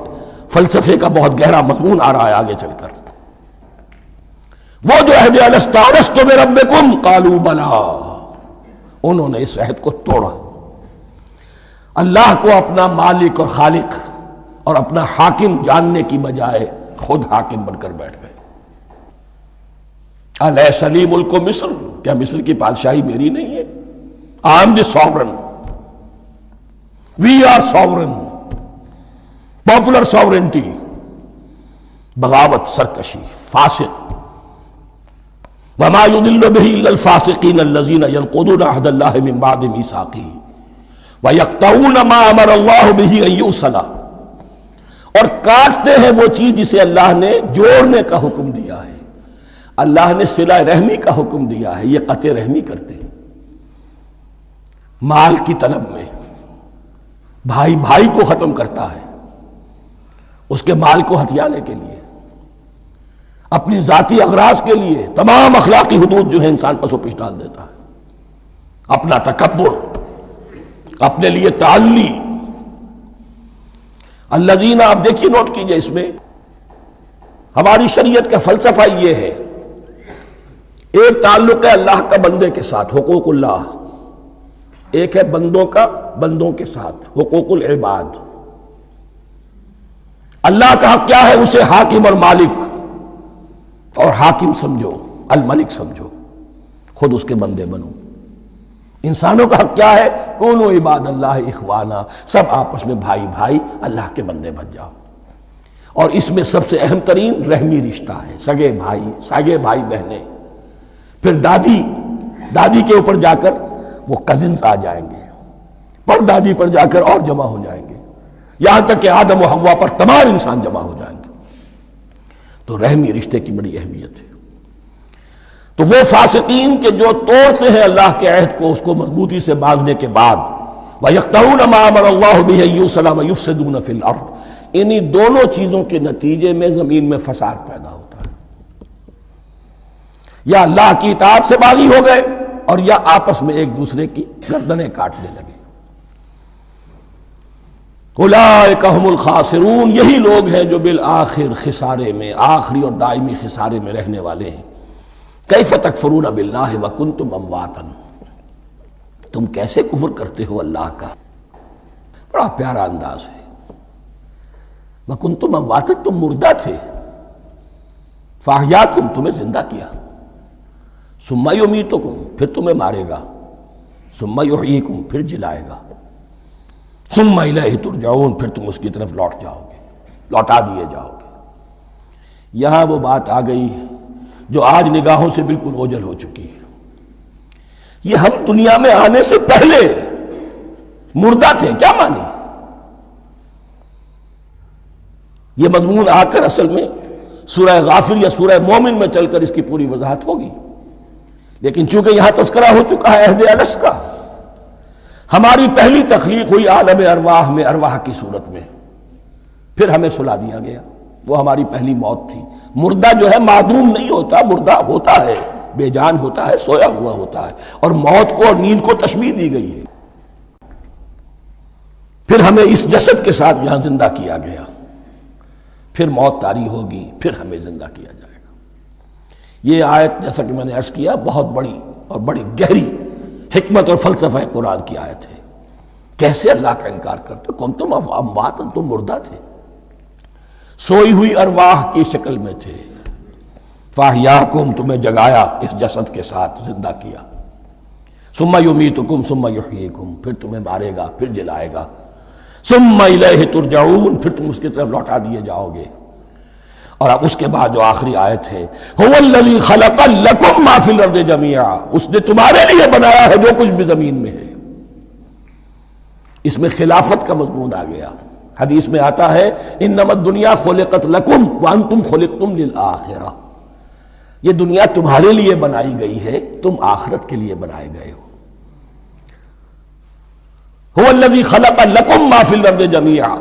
فلسفے کا بہت گہرا مضمون آ رہا ہے آگے چل کر۔ وہ جو عہد الست الست بربکم قالوا بلا، انہوں نے اس عہد کو توڑا، اللہ کو اپنا مالک اور خالق اور اپنا حاکم جاننے کی بجائے خود حاکم بن کر بیٹھ گئے۔ الیس لی ملک مصر، کیا مصر کی بادشاہی میری نہیں ہے؟ I am the sovereign, we are sovereign, popular sovereignty, بغاوت، سرکشی، فاسق۔ وما يضل به الا الفاسقين الذين ينقضون عهد الله من بعد ميثاقه ويقطعون ما امر الله به ان يوصل، اور کاٹتے ہیں وہ چیز جسے اللہ نے جوڑنے کا حکم دیا ہے۔ اللہ نے صلہ رحمی کا حکم دیا ہے، یہ قطع رحمی کرتے ہیں۔ مال کی طلب میں بھائی بھائی کو ختم کرتا ہے، اس کے مال کو ہتھیانے کے لیے، اپنی ذاتی اغراض کے لیے تمام اخلاقی حدود جو ہے انسان پس و پیش ڈال دیتا ہے، اپنا تکبر، اپنے لیے تعلی۔ الذین، آپ دیکھیے نوٹ کیجئے، اس میں ہماری شریعت کا فلسفہ یہ ہے، ایک تعلق ہے اللہ کا بندے کے ساتھ، حقوق اللہ، ایک ہے بندوں کا بندوں کے ساتھ، حقوق العباد۔ اللہ کا حق کیا ہے؟ اسے حاکم اور مالک، اور حاکم سمجھو، الملک سمجھو، خود اس کے بندے بنو۔ انسانوں کا حق کیا ہے؟ کونوا عباد اللہ اخوانا، سب آپس میں بھائی بھائی اللہ کے بندے بن جاؤ۔ اور اس میں سب سے اہم ترین رحمی رشتہ ہے، سگے بھائی بہنیں، پھر دادی کے اوپر جا کر وہ کزنز آ جائیں گے، پر دادی پر جا کر اور جمع ہو جائیں گے، یہاں تک کہ آدم و حوا پر تمام انسان جمع ہو جائیں گے۔ تو رحمی رشتے کی بڑی اہمیت ہے۔ تو وہ فاسقین کے جو توڑتے ہیں اللہ کے عہد کو، اس کو مضبوطی سے باندھنے کے بعد، وَيَقْطَعُونَ مَا أَمَرَ اللَّهُ بِهِ أَن يُوصَلَ وَيُفْسِدُونَ فِي الْأَرْضِ، انہی دونوں چیزوں کے نتیجے میں زمین میں فساد پیدا ہوتا ہے، یا اللہ کی اطاعت سے باغی ہو گئے، اور یا آپس میں ایک دوسرے کی گردنیں کاٹنے لگے۔ اولئک ھم الخاسرون، یہی لوگ ہیں جو بالآخر خسارے میں، آخری اور دائمی خسارے میں رہنے والے ہیں۔ کیف تکفرون باللہ وکنتم امواتا، تم کیسے کفر کرتے ہو اللہ کا؟ بڑا پیارا انداز ہے۔ وکنتم امواتا، تم مردہ تھے، فاحیاکم، تمہیں زندہ کیا، ثم یمیتکم، پھر تمہیں مارے گا، ثم یحییکم، پھر جلائے گا، ثم الیہ ترجعون، پھر تم اس کی طرف لوٹ جاؤ گے، لوٹا دیے جاؤ گے۔ یہاں وہ بات آ گئی جو آج نگاہوں سے بالکل اوجھل ہو چکی ہے۔ یہ ہم دنیا میں آنے سے پہلے مردہ تھے، کیا مانی؟ یہ مضمون آ کر اصل میں سورہ غافر یا سورہ مومن میں چل کر اس کی پوری وضاحت ہوگی، لیکن چونکہ یہاں تذکرہ ہو چکا ہے عہد الست کا، ہماری پہلی تخلیق ہوئی عالم ارواح میں، ارواح کی صورت میں، پھر ہمیں سلا دیا گیا، وہ ہماری پہلی موت تھی۔ مردہ جو ہے معدوم نہیں ہوتا، مردہ ہوتا ہے، بے جان ہوتا ہے، سویا ہوا ہوتا ہے، اور موت کو اور نیند کو تشبیہ دی گئی ہے۔ پھر ہمیں اس جسد کے ساتھ یہاں زندہ کیا گیا، پھر موت طاری ہوگی، پھر ہمیں زندہ کیا جائے گا۔ یہ آیت جیسا کہ میں نے عرض کیا بہت بڑی اور بڑی گہری حکمت اور فلسفہ قرآن کی آیت ہے۔ کیسے اللہ کا انکار کرتے؟ کنتم اموات، تم مردہ تھے، سوئی ہوئی ارواح کی شکل میں تھے، فاحیاکم، تمہیں جگایا اس جسد کے ساتھ، زندہ کیا، ثم یمیتکم ثم یحییکم، پھر تمہیں مارے گا، پھر جلائے گا، ثم الیہ ترجعون، پھر تم اس کی طرف لوٹا دیے جاؤ گے۔ اور اب اس کے بعد جو آخری آیت ہے، هو الذی خلق لکم ما فی الارض جمیعا، اس نے تمہارے لیے بنایا ہے جو کچھ بھی زمین میں ہے۔ اس میں خلافت کا مضمون آ گیا۔ حدیث میں آتا ہے انما الدنیا خلقت لکم وانتم خلقتم للآخرہ، یہ دنیا تمہارے لیے بنائی گئی ہے، تم آخرت کے لیے بنائے گئے ہو۔ هو الذی خلق لکم ما فی الارض جمیعا،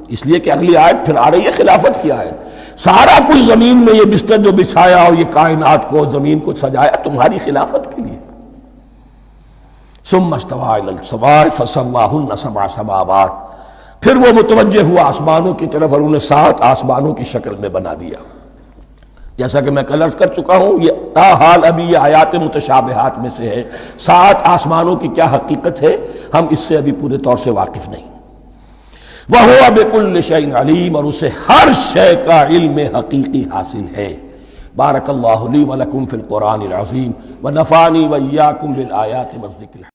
اس لیے کہ اگلی آیت پھر آ رہی ہے خلافت کی آیت۔ سارا کچھ زمین میں یہ بستر جو بچھایا اور یہ کائنات کو، زمین کو سجایا تمہاری خلافت کے لیے۔ ثم استوى الى السماء فسواهن سبع سماوات، پھر وہ متوجہ ہوا آسمانوں کی طرف اور انہیں 7 آسمانوں کی شکل میں بنا دیا۔ جیسا کہ میں کل عرض کر چکا ہوں، یہ تاحال ابھی یہ آیات متشابہات میں سے ہے۔ 7 آسمانوں کی کیا حقیقت ہے ہم اس سے ابھی پورے طور سے واقف نہیں۔ وَهُوَ بِكُلِّ شَيْءٍ عَلِيمٌ، اور اسے ہر شے کا علم حقیقی حاصل ہے۔ بارک اللہ لی ولکم فی القرآن العظیم ونفعنی وإیاکم بالآیات والذکر۔